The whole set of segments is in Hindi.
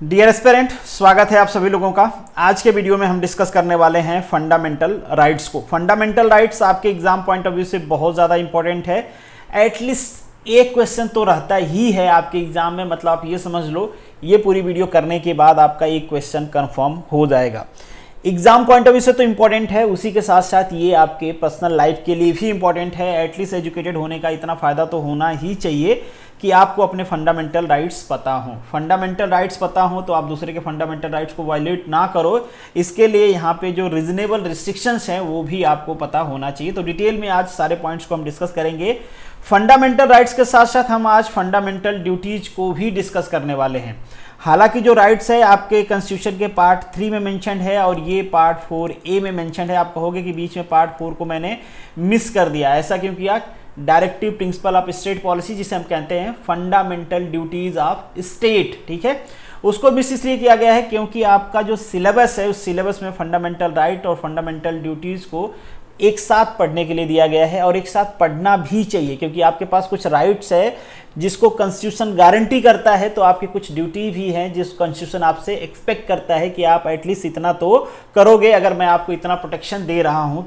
डियर एस्पिरेंट, स्वागत है आप सभी लोगों का। आज के वीडियो में हम डिस्कस करने वाले हैं फंडामेंटल राइट्स को। फंडामेंटल राइट्स आपके एग्जाम पॉइंट ऑफ व्यू से बहुत ज़्यादा इंपॉर्टेंट है। एटलीस्ट एक क्वेश्चन तो रहता ही है आपके एग्जाम में, मतलब आप ये समझ लो ये पूरी वीडियो करने के बाद आपका एक क्वेश्चन कंफर्म हो जाएगा। एग्जाम पॉइंट ऑफ व्यू से तो इंपॉर्टेंट है, उसी के साथ साथ ये आपके पर्सनल लाइफ के लिए भी इंपॉर्टेंट है। एटलीस्ट एजुकेटेड होने का इतना फ़ायदा तो होना ही चाहिए कि आपको अपने फंडामेंटल राइट्स पता हो। फंडामेंटल राइट्स पता हो तो आप दूसरे के फंडामेंटल राइट्स को वायलेट ना करो। इसके लिए यहाँ पे जो रीजनेबल रिस्ट्रिक्शंस हैं वो भी आपको पता होना चाहिए। तो डिटेल में आज सारे पॉइंट्स को हम डिस्कस करेंगे। फंडामेंटल राइट्स के साथ साथ हम आज फंडामेंटल ड्यूटीज को भी डिस्कस करने वाले हैं। हालांकि जो राइट्स है आपके कॉन्स्टिट्यूशन के पार्ट 3 में मेंशन है और ये पार्ट 4A में मेंशन है। आप कहोगे कि बीच में पार्ट 4 को मैंने मिस कर दिया, ऐसा क्यों किया? Directive principle of state policy, जिसे हम कहते हैं फंडामेंटल ड्यूटीज ऑफ स्टेट, ठीक है, उसको मिस इसलिए किया गया है क्योंकि आपका जो सिलेबस है उस सिलेबस में फंडामेंटल राइट और फंडामेंटल ड्यूटीज को एक साथ पढ़ने के लिए दिया गया है और एक साथ पढ़ना भी चाहिए, क्योंकि आपके पास कुछ राइट्स है जिसको कॉन्स्टिट्यूशन गारंटी करता है, तो आपकी कुछ ड्यूटी भी हैं जिस कॉन्स्टिट्यूशन आपसे एक्सपेक्ट करता है कि आप एटलीस्ट इतना तो करोगे अगर मैं आपको इतना प्रोटेक्शन दे रहा हूं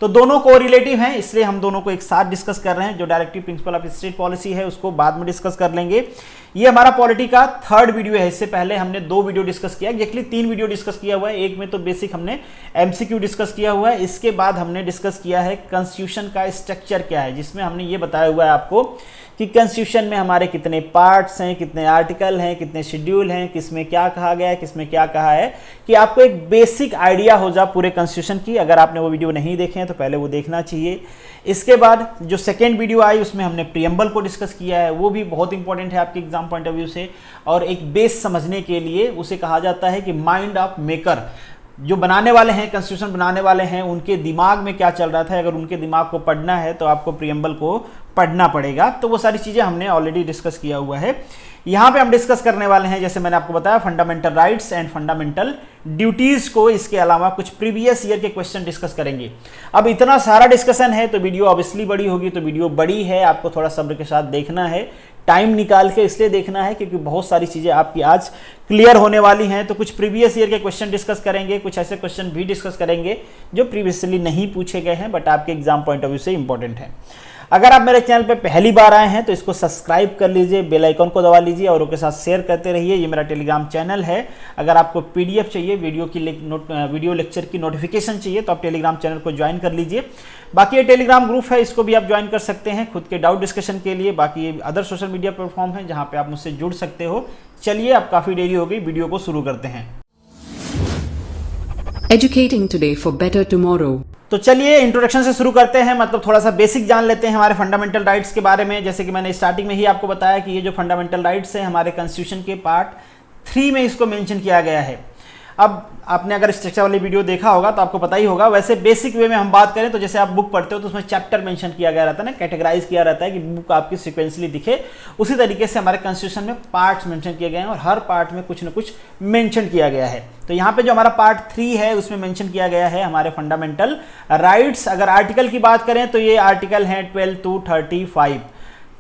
तो दोनों को रिलेटिव हैं, इसलिए हम दोनों को एक साथ डिस्कस कर रहे हैं। जो directive principle of state policy है उसको बाद में डिस्कस कर लेंगे। ये हमारा पॉलिटी का 3rd वीडियो है। इससे पहले हमने 2 वीडियो डिस्कस किया, एक्चुअली 3 वीडियो डिस्कस किया हुआ है। एक में तो बेसिक हमने MCQ डिस्कस किया हुआ है, इसके बाद हमने डिस्कस किया है कॉन्स्टिट्यूशन का स्ट्रक्चर क्या है, जिसमें हमने ये बताया हुआ है आपको कि कॉन्स्टिट्यूशन में हमारे कितने पार्ट्स हैं, कितने आर्टिकल हैं, कितने शेड्यूल हैं, किसमें क्या कहा गया है, किसमें क्या कहा है, कि आपको एक बेसिक आइडिया हो जाए पूरे कॉन्स्टिट्यूशन की। अगर आपने वो वीडियो नहीं देखे हैं तो पहले वो देखना चाहिए। इसके बाद जो सेकेंड वीडियो आई उसमें हमने प्रीएम्बल को डिस्कस किया है, वो भी बहुत इंपॉर्टेंट है आपके एग्जाम पॉइंट ऑफ व्यू से, और एक बेस समझने के लिए उसे कहा जाता है कि माइंड ऑफ मेकर, जो बनाने वाले हैं, कॉन्स्टिट्यूशन बनाने वाले हैं, उनके दिमाग में क्या चल रहा था। अगर उनके दिमाग को पढ़ना है तो आपको प्रीएम्बल को पढ़ना पड़ेगा। तो वो सारी चीज़ें हमने ऑलरेडी डिस्कस किया हुआ है। यहाँ पे हम डिस्कस करने वाले हैं, जैसे मैंने आपको बताया, fundamental rights and fundamental duties को। इसके अलावा कुछ प्रीवियस ईयर के क्वेश्चन डिस्कस करेंगे। अब इतना सारा डिस्कशन है तो वीडियो ऑब्वियसली बड़ी होगी, तो वीडियो बड़ी है, आपको थोड़ा सब्र के साथ देखना है, टाइम निकाल के इसलिए देखना है क्योंकि बहुत सारी चीज़ें आपकी आज क्लियर होने वाली हैं। तो कुछ प्रीवियस ईयर के क्वेश्चन डिस्कस करेंगे, कुछ ऐसे क्वेश्चन भी डिस्कस करेंगे जो प्रीवियसली नहीं पूछे गए हैं बट आपके एग्जाम पॉइंट ऑफ व्यू से इंपॉर्टेंट है। अगर आप मेरे चैनल पे पहली बार आए हैं तो इसको सब्सक्राइब कर लीजिए, बेल आइकन को दबा लीजिए और उनके साथ शेयर करते रहिए। ये मेरा टेलीग्राम चैनल है। अगर आपको PDF चाहिए, वीडियो लेक्चर की नोटिफिकेशन चाहिए, तो आप टेलीग्राम चैनल को ज्वाइन कर लीजिए। बाकी ये टेलीग्राम ग्रुप है, इसको भी आप ज्वाइन कर सकते हैं खुद के डाउट डिस्कशन के लिए। बाकी ये अदर सोशल मीडिया प्लेटफॉर्म है जहाँ पे आप मुझसे जुड़ सकते हो। चलिए, अब काफ़ी देरी हो गई, वीडियो को शुरू करते हैं। Educating today for better tomorrow. तो चलिए इंट्रोडक्शन से शुरू करते हैं, मतलब थोड़ा सा बेसिक जान लेते हैं हमारे फंडामेंटल राइट्स के बारे में। जैसे कि मैंने स्टार्टिंग में ही आपको बताया कि ये जो फंडामेंटल राइट्स हैं हमारे कॉन्स्टिट्यूशन के पार्ट 3 में इसको मेंशन किया गया है। अब आपने अगर स्ट्रक्चर वाली वीडियो देखा होगा तो आपको पता ही होगा। वैसे बेसिक वे में हम बात करें तो जैसे आप बुक पढ़ते हो तो उसमें चैप्टर मेंशन किया गया रहता है ना, कैटेगराइज किया रहता है कि बुक आपकी सिक्वेंसली दिखे। उसी तरीके से हमारे कॉन्स्टिट्यूशन में पार्ट्स मेंशन किए गए हैं और हर पार्ट में कुछ न कुछ मेंशन किया गया है। तो यहाँ पे जो हमारा पार्ट 3 है उसमें मेंशन किया गया है हमारे फंडामेंटल राइट्स। अगर आर्टिकल की बात करें तो ये आर्टिकल हैं 12 to 35।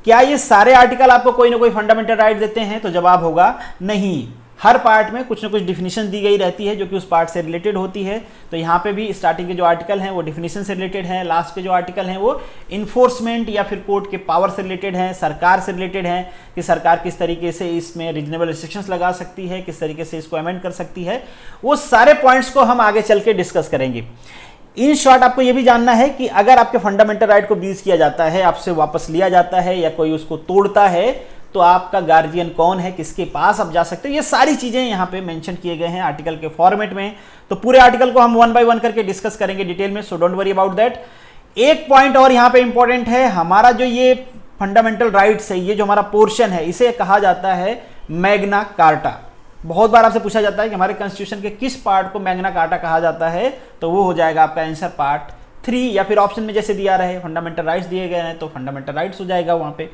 क्या ये सारे आर्टिकल आपको कोई ना कोई फंडामेंटल राइट देते हैं? तो जवाब होगा नहीं। हर पार्ट में कुछ ना कुछ डिफिनीशन दी गई रहती है जो कि उस पार्ट से रिलेटेड होती है। तो यहाँ पे भी स्टार्टिंग के जो आर्टिकल हैं वो डिफिनीशन से रिलेटेड हैं, लास्ट के जो आर्टिकल हैं वो इन्फोर्समेंट या फिर कोर्ट के पावर से रिलेटेड हैं, सरकार से रिलेटेड हैं कि सरकार किस तरीके से इसमें रीजनेबल रिस्ट्रिक्शंस लगा सकती है, किस तरीके से इसको अमेंड कर सकती है। वो सारे पॉइंट्स को हम आगे चल के डिस्कस करेंगे। इन शॉर्ट आपको ये भी जानना है कि अगर आपके फंडामेंटल राइट को ब्रीच किया जाता है, आपसे वापस लिया जाता है या कोई उसको तोड़ता है, तो आपका गार्जियन कौन है, किसके पास आप जा सकते हो, ये सारी चीजें यहाँ पे मेंशन किए गए हैं आर्टिकल के फॉर्मेट में। तो पूरे आर्टिकल को हम 1 by 1 करके डिस्कस करेंगे डिटेल में, so don't worry about that. एक पॉइंट और यहाँ पे इंपॉर्टेंट है, हमारा जो ये फंडामेंटल राइट्स है, ये जो हमारा पोर्शन है, इसे कहा जाता है मैग्ना कार्टा। बहुत बार आपसे पूछा जाता है कि हमारे कॉन्स्टिट्यूशन के किस पार्ट को मैग्ना कार्टा कहा जाता है, तो वो हो जाएगा आपका आंसर पार्ट 3, या फिर ऑप्शन में जैसे दिया रहे फंडामेंटल राइट्स दिए गए हैं तो फंडामेंटल राइट्स हो जाएगा वहां पे।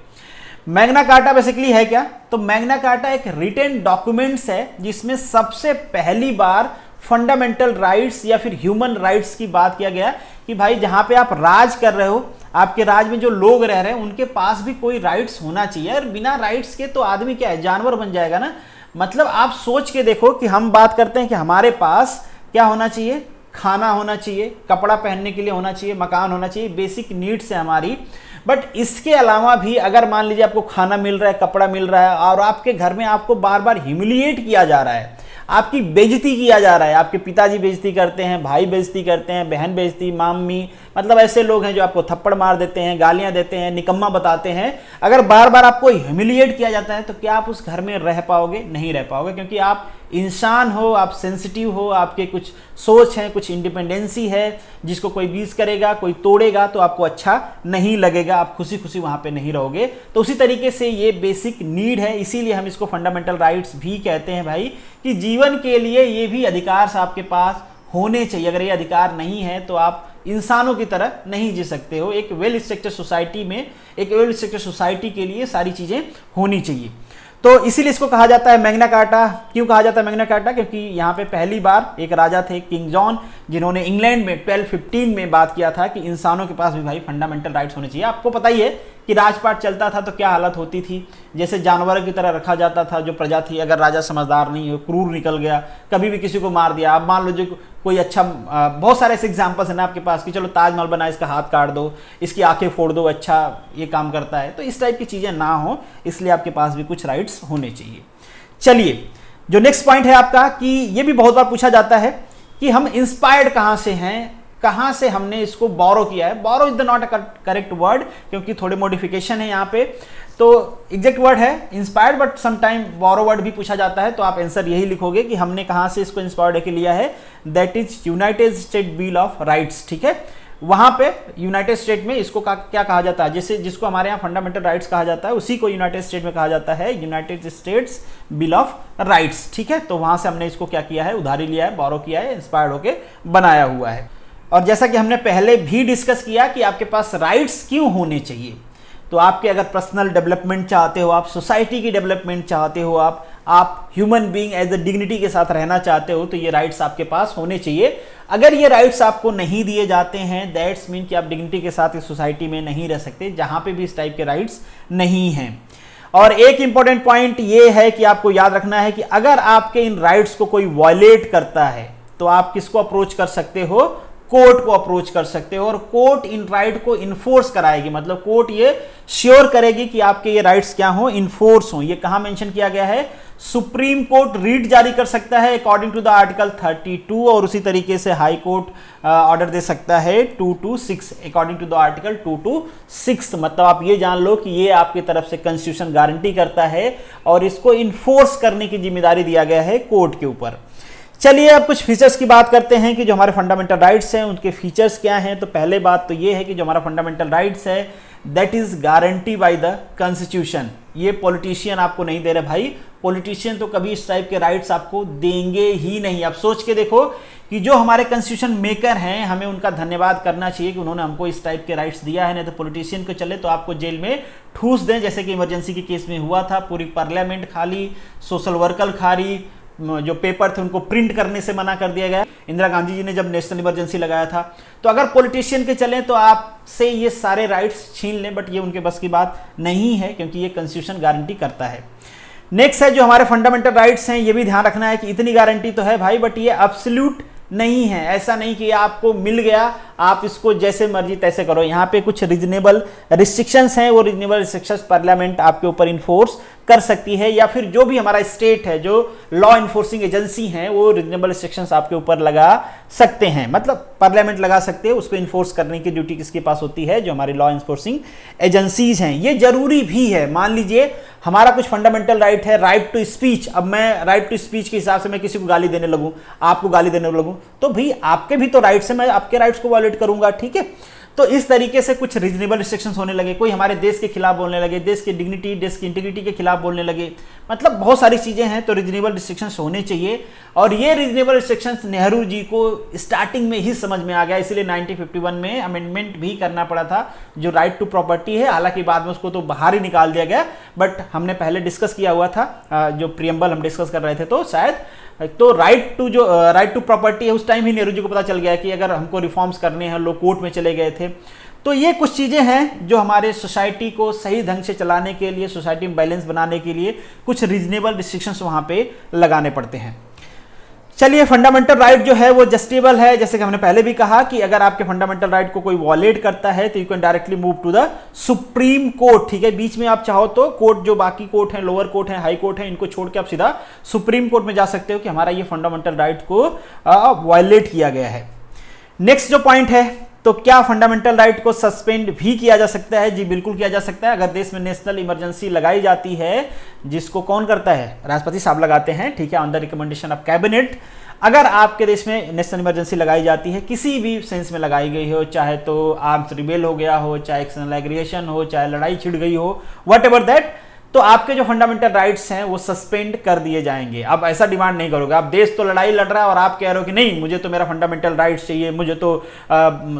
मैग्ना कार्टा बेसिकली है क्या? तो मैग्ना कार्टा एक रिटन डॉक्यूमेंट्स है जिसमें सबसे पहली बार फंडामेंटल राइट्स या फिर ह्यूमन राइट्स की बात किया गया कि भाई जहां पे आप राज कर रहे हो, आपके राज में जो लोग रह रहे हैं उनके पास भी कोई राइट्स होना चाहिए। और बिना राइट्स के तो आदमी क्या है, जानवर बन जाएगा ना। मतलब आप सोच के देखो कि हम बात करते हैं कि हमारे पास क्या होना चाहिए, खाना होना चाहिए, कपड़ा पहनने के लिए होना चाहिए, मकान होना चाहिए, बेसिक नीड्स है हमारी। बट इसके अलावा भी अगर मान लीजिए आपको खाना मिल रहा है, कपड़ा मिल रहा है और आपके घर में आपको बार बार ह्यूमिलिएट किया जा रहा है, आपकी बेइज्जती किया जा रहा है, आपके पिताजी बेइज्जती करते हैं, भाई बेइज्जती करते हैं, बहन बेइज्जती, मामी, मतलब ऐसे लोग हैं जो आपको थप्पड़ मार देते हैं, गालियां देते हैं, निकम्मा बताते हैं, अगर बार बार आपको ह्यूमिलिएट किया जाता है तो क्या आप उस घर में रह पाओगे? नहीं रह पाओगे, क्योंकि आप इंसान हो, आप सेंसिटिव हो, आपके कुछ सोच है, कुछ इंडिपेंडेंसी है, जिसको कोई बीज करेगा, कोई तोड़ेगा तो आपको अच्छा नहीं लगेगा, आप खुशी खुशी वहां पे नहीं रहोगे। तो उसी तरीके से ये बेसिक नीड है, इसीलिए हम इसको फंडामेंटल राइट्स भी कहते हैं भाई, कि जीवन के लिए ये भी अधिकार आपके पास होने चाहिए। अगर ये अधिकार नहीं है तो आप इंसानों की तरह नहीं जी सकते हो। एक वेल स्ट्रक्चर्ड सोसाइटी में, एक वेल स्ट्रक्चर्ड सोसाइटी के लिए सारी चीजें होनी चाहिए। तो इसीलिए इसको कहा जाता है मैग्ना कार्टा। क्यों कहा जाता है मैग्ना कार्टा? क्योंकि यहाँ पे पहली बार एक राजा थे, किंग जॉन, जिन्होंने इंग्लैंड में 1215 में बात किया था कि इंसानों के पास भी भाई फंडामेंटल राइट्स होने चाहिए। आपको पता ही है कि राजपाट चलता था तो क्या हालत होती थी, जैसे जानवरों की तरह रखा जाता था जो प्रजा थी। अगर राजा समझदार नहीं हो, क्रूर निकल गया, कभी भी किसी को मार दिया, आप मान लो जो कोई अच्छा, बहुत सारे ऐसे एग्जाम्पल्स हैं ना आपके पास कि चलो ताजमहल बना, इसका हाथ काट दो, इसकी आंखें फोड़ दो, अच्छा ये काम करता है। तो इस टाइप की चीज़ें ना हो, इसलिए आपके पास भी कुछ राइट्स होने चाहिए। चलिए, जो नेक्स्ट पॉइंट है आपका, कि ये भी बहुत बार पूछा जाता है कि हम इंस्पायर्ड कहाँ से हैं, कहाँ से हमने इसको बोरो किया है। Borrow is the not a correct word, क्योंकि थोड़े मॉडिफिकेशन है यहाँ पे। तो एग्जैक्ट वर्ड है inspired, but sometime borrow word भी पूछा जाता है। तो आप आंसर यही लिखोगे कि हमने कहाँ से इसको इंस्पायर्ड होकर लिया है, that is United state bill of rights. ठीक है, वहां पे यूनाइटेड स्टेट में इसको क्या कहा जाता है, जैसे जिसको हमारे यहाँ फंडामेंटल राइट्स कहा जाता है, उसी को यूनाइटेड स्टेट में कहा जाता है United states bill of rights. ठीक है, तो वहां से हमने इसको क्या किया है, उधारी लिया है, बोरो किया है, इंस्पायर्ड होकर बनाया हुआ है। और जैसा कि हमने पहले भी डिस्कस किया कि आपके पास राइट्स क्यों होने चाहिए, तो आपके अगर पर्सनल डेवलपमेंट चाहते हो, आप सोसाइटी की डेवलपमेंट चाहते हो, आप human being as a dignity के साथ रहना चाहते हो, तो ये राइट्स आपके पास होने चाहिए। अगर ये राइट्स आपको नहीं दिए जाते हैं, दैट्स मीन कि आप डिग्निटी के साथ इस सोसाइटी में नहीं रह सकते जहां पे भी इस टाइप के राइट्स नहीं हैं। और एक इंपॉर्टेंट पॉइंट ये है कि आपको याद रखना है कि अगर आपके इन राइट्स को कोई वायलेट करता है तो आप किसको अप्रोच कर सकते हो, कोर्ट को अप्रोच कर सकते हो, और कोर्ट इन राइट को इन्फोर्स कराएगी। मतलब कोर्ट ये श्योर करेगी कि आपके ये राइट्स क्या हो, इन्फोर्स हो। ये कहां मेंशन किया गया है, सुप्रीम कोर्ट रीट जारी कर सकता है अकॉर्डिंग टू द आर्टिकल 32, और उसी तरीके से हाई कोर्ट ऑर्डर दे सकता है 226 अकॉर्डिंग टू द आर्टिकल 226। मतलब आप ये जान लो कि ये आपकी तरफ से कॉन्स्टिट्यूशन गारंटी करता है और इसको इन्फोर्स करने की जिम्मेदारी दिया गया है कोर्ट के ऊपर। चलिए अब कुछ फीचर्स की बात करते हैं कि जो हमारे फंडामेंटल राइट्स हैं उनके फीचर्स क्या हैं। तो पहले बात तो ये है कि जो हमारा फंडामेंटल राइट्स है that is guarantee by the constitution. ये पॉलिटिशियन आपको नहीं दे रहे भाई, पॉलिटिशियन तो कभी इस टाइप के राइट्स आपको देंगे ही नहीं। आप सोच के देखो कि जो हमारे कॉन्स्टिट्यूशन मेकर हैं, हमें उनका धन्यवाद करना चाहिए कि उन्होंने हमको इस टाइप के राइट्स दिया है। नहीं तो पॉलिटिशियन को चले तो आपको जेल में ठूस दें, जैसे कि इमरजेंसी के केस में हुआ था। पूरी पार्लियामेंट खाली, सोशल वर्कर खाली, जो पेपर थे उनको प्रिंट करने से मना कर दिया गया इंदिरा गांधी जी ने जब नेशनल इमरजेंसी लगाया था। तो अगर पॉलिटिशियन के चलें तो आपसे ये सारे राइट्स छीन लें, बट ये उनके बस की बात नहीं है क्योंकि ये कॉन्स्टिट्यूशन गारंटी करता है। नेक्स्ट है जो हमारे फंडामेंटल राइट्स हैं, ये भी ध्यान रखना है कि इतनी गारंटी तो है भाई, बट ये एब्सोल्यूट नहीं है। ऐसा नहीं कि आपको मिल गया आप इसको जैसे मर्जी तैसे करो। यहाँ पे कुछ रीजनेबल रिस्ट्रिक्शंस हैं, वो रीजनेबल रिस्ट्रिक्शंस पार्लियामेंट आपके ऊपर इन्फोर्स कर सकती है, या फिर जो भी हमारा स्टेट है, जो लॉ इन्फोर्सिंग एजेंसी हैं, वो रीजनेबल रिस्ट्रिक्शंस आपके ऊपर लगा सकते हैं। मतलब पार्लियामेंट लगा सकते हैं, उसको इन्फोर्स करने की ड्यूटी किसके पास होती है, जो हमारी लॉ इन्फोर्सिंग एजेंसीज हैं। ये जरूरी भी है। मान लीजिए हमारा कुछ फंडामेंटल राइट है, राइट टू स्पीच। अब मैं राइट टू स्पीच के हिसाब से मैं किसी को गाली देने लगूं, आपको गाली देने लगूं, तो भाई आपके भी तो राइट्स है, मैं आपके राइट्स को वायलेट करूंगा। ठीक है, तो इस तरीके से कुछ रीजनेबल रिस्ट्रिक्शंस होने लगे। कोई हमारे देश के खिलाफ बोलने लगे, देश की डिग्निटी, देश की इंटीग्रिटी के खिलाफ बोलने लगे, मतलब बहुत सारी चीजें हैं। तो रीजनेबल रिस्ट्रिक्शंस होने चाहिए, और ये रीजनेबल रिस्ट्रिक्शंस नेहरू जी को स्टार्टिंग में ही समझ में आ गया, इसलिए 1951 में अमेंडमेंट भी करना पड़ा था। जो राइट टू प्रॉपर्टी है, हालांकि बाद में उसको तो बाहर ही निकाल दिया गया, बट हमने पहले डिस्कस किया हुआ था, जो प्रियम्बल हम डिस्कस कर रहे थे, तो शायद तो राइट टू प्रॉपर्टी है, उस टाइम ही नेहरू जी को पता चल गया कि अगर हमको रिफॉर्म्स करने हैं, लोग कोर्ट में चले गए थे। तो ये कुछ चीज़ें हैं जो हमारे सोसाइटी को सही ढंग से चलाने के लिए, सोसाइटी में बैलेंस बनाने के लिए कुछ रीजनेबल रिस्ट्रिक्शंस वहाँ पे लगाने पड़ते हैं। चलिए, फंडामेंटल राइट जो है वो जस्टिबल है। जैसे कि हमने पहले भी कहा कि अगर आपके फंडामेंटल राइट को कोई वॉलेट करता है तो you can directly move to the supreme court. ठीक है, बीच में आप चाहो तो कोर्ट, जो बाकी कोर्ट हैं, लोअर कोर्ट है, हाई कोर्ट है, इनको छोड़ के आप सीधा सुप्रीम कोर्ट में जा सकते हो कि हमारा ये फंडामेंटल राइट को वॉयलेट किया गया है। नेक्स्ट जो पॉइंट है, तो क्या फंडामेंटल राइट को सस्पेंड भी किया जा सकता है? जी बिल्कुल किया जा सकता है। अगर देश में नेशनल इमरजेंसी लगाई जाती है, जिसको कौन करता है? राष्ट्रपति साहब लगाते हैं, ठीक है, on the recommendation of cabinet. अगर आपके देश में नेशनल इमरजेंसी लगाई जाती है, किसी भी सेंस में लगाई गई हो, चाहे तो आर्म्स रिबेल हो गया हो, चाहे एक्सटर्नल एग्रेशन हो, चाहे लड़ाई छिड़ गई हो, वट एवर दैट, तो आपके जो फंडामेंटल राइट्स हैं वो सस्पेंड कर दिए जाएंगे। अब ऐसा डिमांड नहीं करोगे, आप देश तो लड़ाई लड़ रहा है और आप कह रहे हो कि नहीं, मुझे तो मेरा फंडामेंटल राइट्स चाहिए, मुझे तो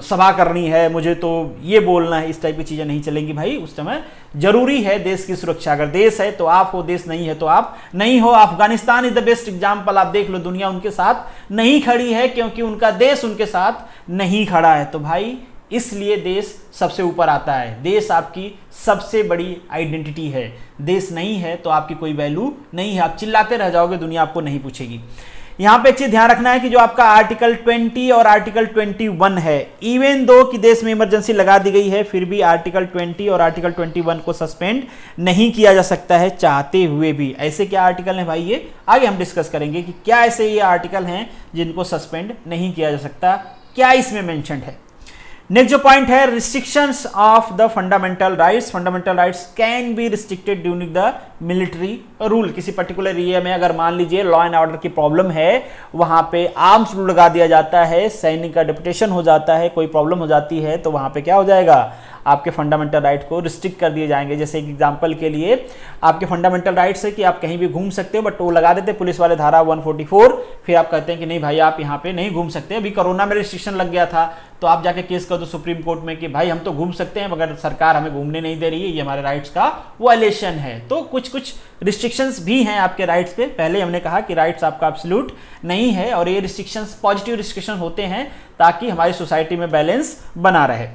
सभा करनी है, मुझे तो ये बोलना है, इस टाइप की चीजें नहीं चलेंगी भाई। उस समय जरूरी है देश की सुरक्षा। अगर देश है तो आप हो, देश नहीं है तो आप नहीं हो। Afghanistan is the best example, आप देख लो, दुनिया उनके साथ नहीं खड़ी है क्योंकि उनका देश उनके साथ नहीं खड़ा है। तो भाई इसलिए देश सबसे ऊपर आता है। देश आपकी सबसे बड़ी आइडेंटिटी है। देश नहीं है तो आपकी कोई वैल्यू नहीं है, आप चिल्लाते रह जाओगे, दुनिया आपको नहीं पूछेगी। यहां पे एक चीज ध्यान रखना है कि जो आपका आर्टिकल 20 और आर्टिकल 21 है, इवन दो कि देश में इमरजेंसी लगा दी गई है, फिर भी आर्टिकल 20 और आर्टिकल 21 को सस्पेंड नहीं किया जा सकता है चाहते हुए भी। ऐसे क्या आर्टिकल हैं भाई, ये आगे हम डिस्कस करेंगे कि क्या ऐसे ये आर्टिकल हैं जिनको सस्पेंड नहीं किया जा सकता, क्या इसमें मेंशन्ड है। नेक्स्ट जो पॉइंट है, restrictions of the fundamental rights. Fundamental rights can be restricted during the military rule. किसी पर्टिकुलर एरिया में अगर मान लीजिए लॉ एंड ऑर्डर की प्रॉब्लम है, वहां पे आर्म्स रूल लगा दिया जाता है, सैनिक का डिप्यूटेशन हो जाता है, कोई प्रॉब्लम हो जाती है, तो वहां पे क्या हो जाएगा, आपके फंडामेंटल राइट को रिस्ट्रिक्ट कर दिए जाएंगे। जैसे एक एग्जांपल के लिए, आपके फंडामेंटल राइट्स है कि आप कहीं भी घूम सकते हो, बट वो लगा देते पुलिस वाले धारा 144, फिर आप कहते हैं कि नहीं भाई आप यहाँ पे नहीं घूम सकते। अभी कोरोना में रिस्ट्रिक्शन लग गया था, तो आप जाके केस कर दो सुप्रीम कोर्ट में कि भाई हम तो घूम सकते हैं मगर सरकार हमें घूमने नहीं दे रही है, ये हमारे राइट्स का वायलेशन है। तो कुछ कुछ रिस्ट्रिक्शंस भी हैं आपके राइट्स पे। पहले हमने कहा कि राइट्स आपका एब्सोल्यूट नहीं है, और ये रिस्ट्रिक्शंस पॉजिटिव रिस्ट्रिक्शन होते हैं ताकि हमारी सोसाइटी में बैलेंस बना रहे।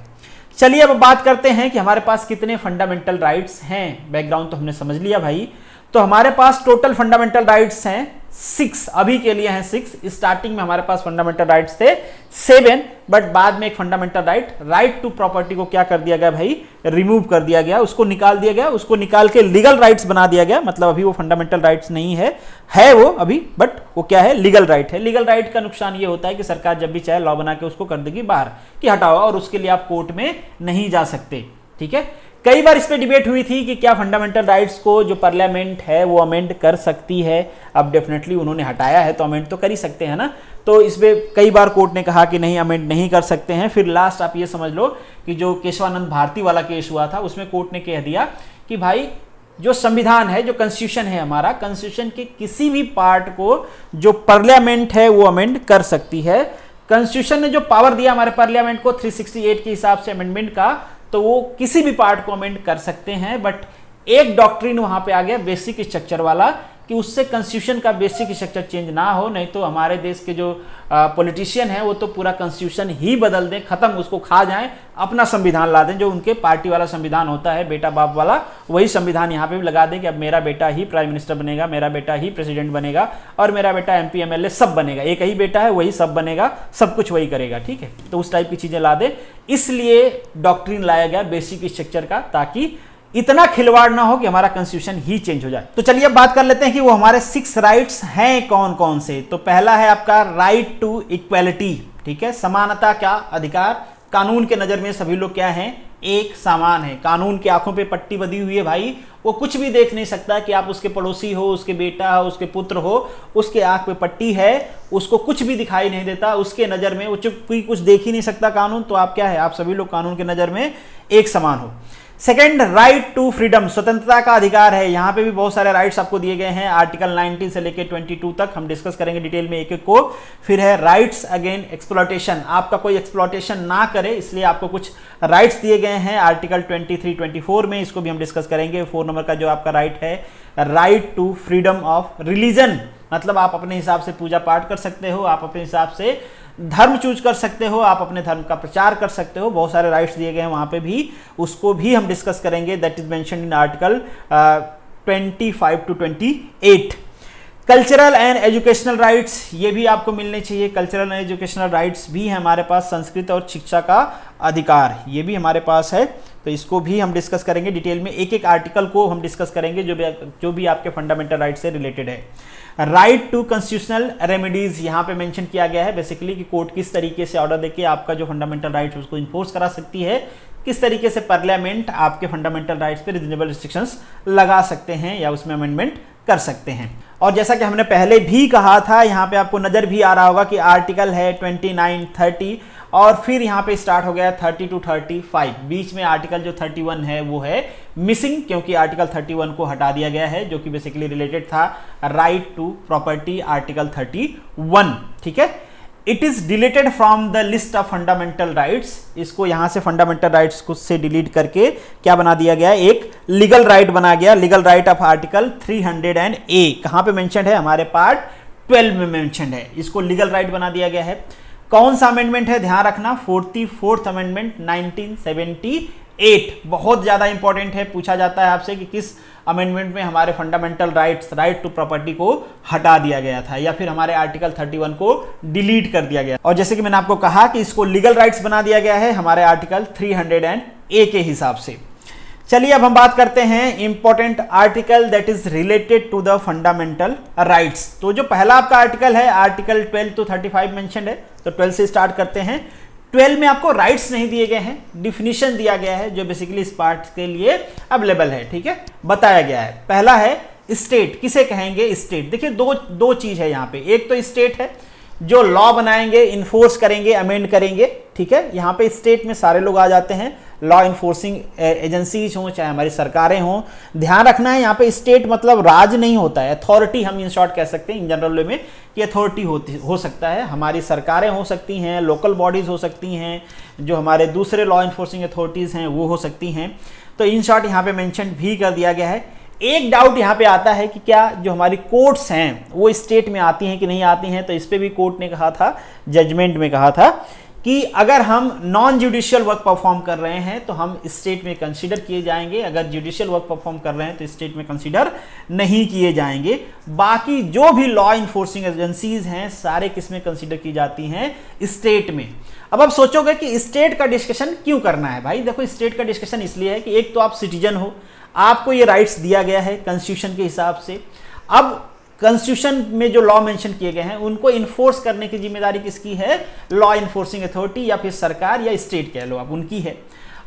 चलिए अब बात करते हैं कि हमारे पास कितने फंडामेंटल राइट्स हैं। बैकग्राउंड तो हमने समझ लिया भाई। तो हमारे पास टोटल फंडामेंटल राइट्स हैं 6, अभी के लिए हैं 6। स्टार्टिंग में हमारे पास फंडामेंटल राइट्स थे 7, बट बाद में एक फंडामेंटल राइट टू प्रॉपर्टी को क्या कर दिया गया भाई, रिमूव कर दिया गया, उसको निकाल दिया गया, उसको निकाल के लीगल राइट्स बना दिया गया। मतलब अभी वो फंडामेंटल राइट्स नहीं है वो अभी, बट वो क्या है, लीगल राइट है। लीगल राइट का नुकसान ये होता है कि सरकार जब भी चाहे लॉ बना के उसको कर देगी बाहर कि हटाओ, और उसके लिए आप कोर्ट में नहीं जा सकते। ठीक है, कई बार इस पे डिबेट हुई थी कि क्या फंडामेंटल राइट्स को जो पार्लियामेंट है वो अमेंड कर सकती है। अब डेफिनेटली उन्होंने हटाया है तो अमेंड तो कर ही सकते हैं ना। तो इस पे कई बार कोर्ट ने कहा कि नहीं अमेंड नहीं कर सकते हैं। फिर लास्ट आप ये समझ लो कि जो केशवानंद भारती वाला केस हुआ था, उसमें कोर्ट ने कह दिया कि भाई जो संविधान है, जो कॉन्स्टिट्यूशन है हमारा, कॉन्स्टिट्यूशन के किसी भी पार्ट को जो पार्लियामेंट है वो अमेंड कर सकती है। कॉन्स्टिट्यूशन ने जो पावर दिया हमारे पार्लियामेंट को 368 के हिसाब से अमेंडमेंट का, तो वो किसी भी पार्ट को अमेंड कर सकते हैं। बट एक डॉक्ट्रिन वहां पे आ गया बेसिक स्ट्रक्चर वाला कि उससे कॉन्स्टिट्यूशन का बेसिक स्ट्रक्चर चेंज ना हो, नहीं तो हमारे देश के जो पॉलिटिशियन है वो तो पूरा कॉन्स्टिट्यूशन ही बदल दें, खत्म, उसको खा जाएं, अपना संविधान ला दें, जो उनके पार्टी वाला संविधान होता है, बेटा बाप वाला, वही संविधान यहाँ पे भी लगा दें कि अब मेरा बेटा ही प्राइम मिनिस्टर बनेगा, मेरा बेटा ही प्रेसिडेंट बनेगा, और मेरा बेटा MP MLA सब बनेगा, एक ही बेटा है वही सब बनेगा, सब कुछ वही करेगा। ठीक है, तो उस टाइप की चीजें ला दें, इसलिए डॉक्ट्रिन लाया गया बेसिक स्ट्रक्चर का, ताकि इतना खिलवाड़ ना हो कि हमारा कॉन्स्टिट्यूशन ही चेंज हो जाए। तो चलिए अब बात कर लेते हैं कि वो हमारे 6 राइट्स हैं कौन कौन से। तो पहला है आपका राइट टू इक्वालिटी। ठीक है, समानता का अधिकार। कानून के नजर में सभी लोग क्या हैं, एक समान है। कानून की आंखों पे पट्टी बंधी हुई है भाई, वो कुछ भी देख नहीं सकता कि आप उसके पड़ोसी हो, उसके बेटा हो, उसके पुत्र हो, उसके आंख पे पट्टी है, उसको कुछ भी दिखाई नहीं देता, उसके नजर में वो चुप कोई कुछ देख ही नहीं सकता कानून। तो आप क्या है, आप सभी लोग कानून के नजर में एक समान हो। सेकेंड, राइट टू फ्रीडम, स्वतंत्रता का अधिकार है। यहां पे भी बहुत सारे राइट्स आपको दिए गए हैं, आर्टिकल 19 से लेकर 22 तक हम डिस्कस करेंगे डिटेल में एक एक को। फिर है राइट्स अगेन एक्सप्लॉयटेशन, आपका कोई एक्सप्लॉयटेशन ना करे इसलिए आपको कुछ राइट्स दिए गए हैं आर्टिकल 23, 24 में, इसको भी हम डिस्कस करेंगे। 4 नंबर का जो आपका राइट है, right to freedom of religion, मतलब आप अपने हिसाब से पूजा पाठ कर सकते हो, आप अपने हिसाब से धर्म चूज कर सकते हो, आप अपने धर्म का प्रचार कर सकते हो, बहुत सारे राइट्स दिए गए हैं वहां पे भी, उसको भी हम डिस्कस करेंगे। That is mentioned in article 25 to 28। Cultural and educational rights, ये भी आपको मिलने चाहिए। कल्चरल एंड एजुकेशनल राइट्स भी है हमारे पास। संस्कृत और शिक्षा का अधिकार, ये भी हमारे पास है, तो इसको भी हम डिस्कस करेंगे डिटेल में। एक एक आर्टिकल को हम डिस्कस करेंगे जो भी आपके फंडामेंटल राइट से रिलेटेड है। राइट टू कॉन्स्टिट्यूशनल रेमेडीज यहाँ पे मेंशन किया गया है बेसिकली कि कोर्ट किस तरीके से ऑर्डर देके आपका जो फंडामेंटल राइट है उसको इन्फोर्स करा सकती है, किस तरीके से पार्लियामेंट आपके फंडामेंटल राइट्स पे रीजनेबल रिस्ट्रिक्शंस लगा सकते हैं या उसमें अमेंडमेंट कर सकते हैं। और जैसा कि हमने पहले भी कहा था, यहाँ पे आपको नजर भी आ रहा होगा कि आर्टिकल है 29, 30 और फिर यहाँ पे स्टार्ट हो गया 30 to 35। बीच में आर्टिकल जो 31 है वो है मिसिंग, क्योंकि आर्टिकल 31 को हटा दिया गया है जो कि बेसिकली रिलेटेड था राइट टू प्रॉपर्टी, आर्टिकल 31। ठीक है, it is deleted from the list of fundamental rights. इसको यहां से फंडामेंटल राइट्स को से डिलीट करके क्या बना दिया गया, एक लीगल राइट बना गया। Legal right of article 300A कहां पे मेंशन्ड है, हमारे पार्ट 12 में मेंशन्ड है। इसको लीगल राइट बना दिया गया है। कौन सा अमेंडमेंट है, ध्यान रखना, 44th अमेंडमेंट 1978। बहुत ज्यादा इंपॉर्टेंट है, पूछा जाता है आपसे कि किस अमेंडमेंट में हमारे fundamental rights, right to property को हटा दिया गया था या फिर हमारे आर्टिकल 31 को डिलीट कर दिया गया। और जैसे कि मैंने आपको कहा कि इसको लीगल राइट्स बना दिया गया है हमारे आर्टिकल 300A के हिसाब से। चलिए अब हम बात करते हैं important article that is related to the fundamental rights. तो जो पहला आपका आर्टिकल है, आर्टिकल 12 to 35 मेंशन्ड है, तो 12 से स्टार्ट करते हैं। 12 में आपको राइट्स नहीं दिए गए हैं, डिफिनीशन दिया गया है जो बेसिकली इस पार्ट के लिए अवेलेबल है। ठीक है, बताया गया है। पहला है स्टेट, किसे कहेंगे स्टेट। देखिए दो चीज है यहाँ पे, एक तो स्टेट है जो लॉ बनाएंगे, इन्फोर्स करेंगे, अमेंड करेंगे। ठीक है, यहाँ पे स्टेट में सारे लोग आ जाते हैं, लॉ इन्फोर्सिंग एजेंसीज हों चाहे हमारी सरकारें हों। ध्यान रखना है यहाँ पे स्टेट मतलब राज नहीं होता है, अथॉरिटी हम इन शॉर्ट कह सकते हैं इन जनरल वे में कि अथॉरिटी हो सकता है। हमारी सरकारें हो सकती हैं, लोकल बॉडीज हो सकती हैं, जो हमारे दूसरे लॉ इन्फोर्सिंग अथॉरिटीज हैं वो हो सकती हैं। तो इन शॉर्ट यहाँ पे मेंशन भी कर दिया गया है। एक डाउट यहाँ पे आता है कि क्या जो हमारी कोर्ट्स हैं वो स्टेट में आती हैं कि नहीं आती हैं, तो इस पे भी कोर्ट ने कहा था, जजमेंट में कहा था कि अगर हम नॉन जुडिशियल वर्क परफॉर्म कर रहे हैं तो हम स्टेट में कंसीडर किए जाएंगे, अगर जुडिशियल वर्क परफॉर्म कर रहे हैं तो स्टेट में कंसीडर नहीं किए जाएंगे। बाकी जो भी लॉ इन्फोर्सिंग एजेंसीज हैं सारे किस में कंसीडर की जाती हैं, स्टेट में। अब आप सोचोगे कि स्टेट का डिस्कशन क्यों करना है भाई, देखो स्टेट का डिस्कशन इसलिए है कि एक तो आप सिटीजन हो, आपको ये राइट्स दिया गया है कॉन्स्टिट्यूशन के हिसाब से। अब कॉन्स्टिट्यूशन में जो लॉ मेंशन किए गए हैं उनको इन्फोर्स करने की जिम्मेदारी किसकी है, लॉ इन्फोर्सिंग अथॉरिटी या फिर सरकार या स्टेट कह लो आप, उनकी है।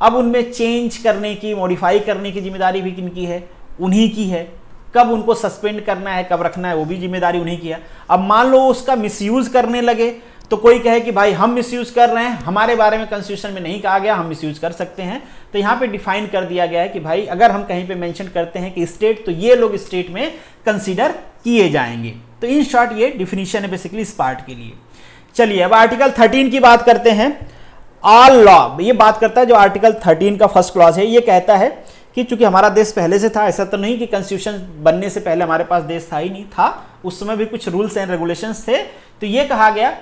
अब उनमें चेंज करने की, मॉडिफाई करने की जिम्मेदारी भी किनकी है, उन्हीं की है। कब उनको सस्पेंड करना है, कब रखना है, वो भी जिम्मेदारी उन्हीं की है। अब मान लो उसका मिसयूज करने लगे तो कोई कहे कि भाई हम मिसयूज कर रहे हैं, हमारे बारे में कॉन्स्टिट्यूशन में नहीं कहा गया, हम मिसयूज कर सकते हैं। तो यहाँ पे डिफाइन कर दिया गया है कि भाई अगर हम कहीं पे मेंशन करते हैं कि स्टेट, तो ये लोग स्टेट में कंसीडर किए जाएंगे। तो इन शॉर्ट ये डिफिनीशन है बेसिकली इस पार्ट के लिए। चलिए अब आर्टिकल 13 की बात करते हैं। ऑल लॉ, ये बात करता है जो आर्टिकल 13 का फर्स्ट क्लॉज है, ये कहता है कि चूंकि हमारा देश पहले से था, ऐसा तो नहीं कि कॉन्स्टिट्यूशन बनने से पहले हमारे पास देश था ही नहीं, था, उस समय भी कुछ रूल्स एंड रेगुलेशंस थे। तो ये कहा गया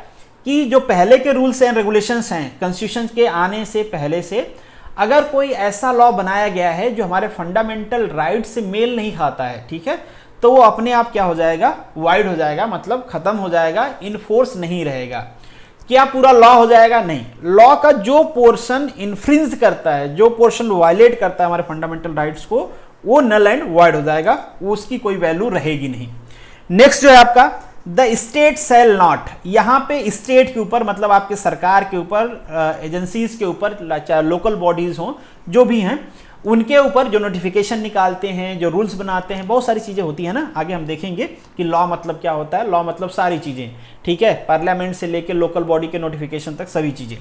कि जो पहले के रूल्स एंड रेगुलेशंस हैं कॉन्स्टिट्यूशन के आने से पहले से, अगर कोई ऐसा लॉ बनाया गया है जो हमारे फंडामेंटल राइट से मेल नहीं खाता है, ठीक है, तो वो अपने आप क्या हो जाएगा, वाइड हो जाएगा, मतलब खत्म हो जाएगा, इनफोर्स नहीं रहेगा। क्या पूरा लॉ हो जाएगा, नहीं। लॉ का जो पोर्शन इन्फ्रिंज करता है, जो पोर्शन वायलेट करता है हमारे फंडामेंटल राइट्स को, वो नल एंड वाइड हो जाएगा, उसकी कोई वैल्यू रहेगी नहीं। नेक्स्ट जो है आपका द स्टेट सेल नॉट, यहां पे स्टेट के ऊपर मतलब आपके सरकार के ऊपर, एजेंसीज के ऊपर, चाहे लोकल बॉडीज हों जो भी हैं, उनके ऊपर जो नोटिफिकेशन निकालते हैं, जो रूल्स बनाते हैं, बहुत सारी चीजें होती है ना, आगे हम देखेंगे कि लॉ मतलब क्या होता है। लॉ मतलब सारी चीजें, ठीक है, पार्लियामेंट से लेकर लोकल बॉडी के नोटिफिकेशन तक सभी चीजें।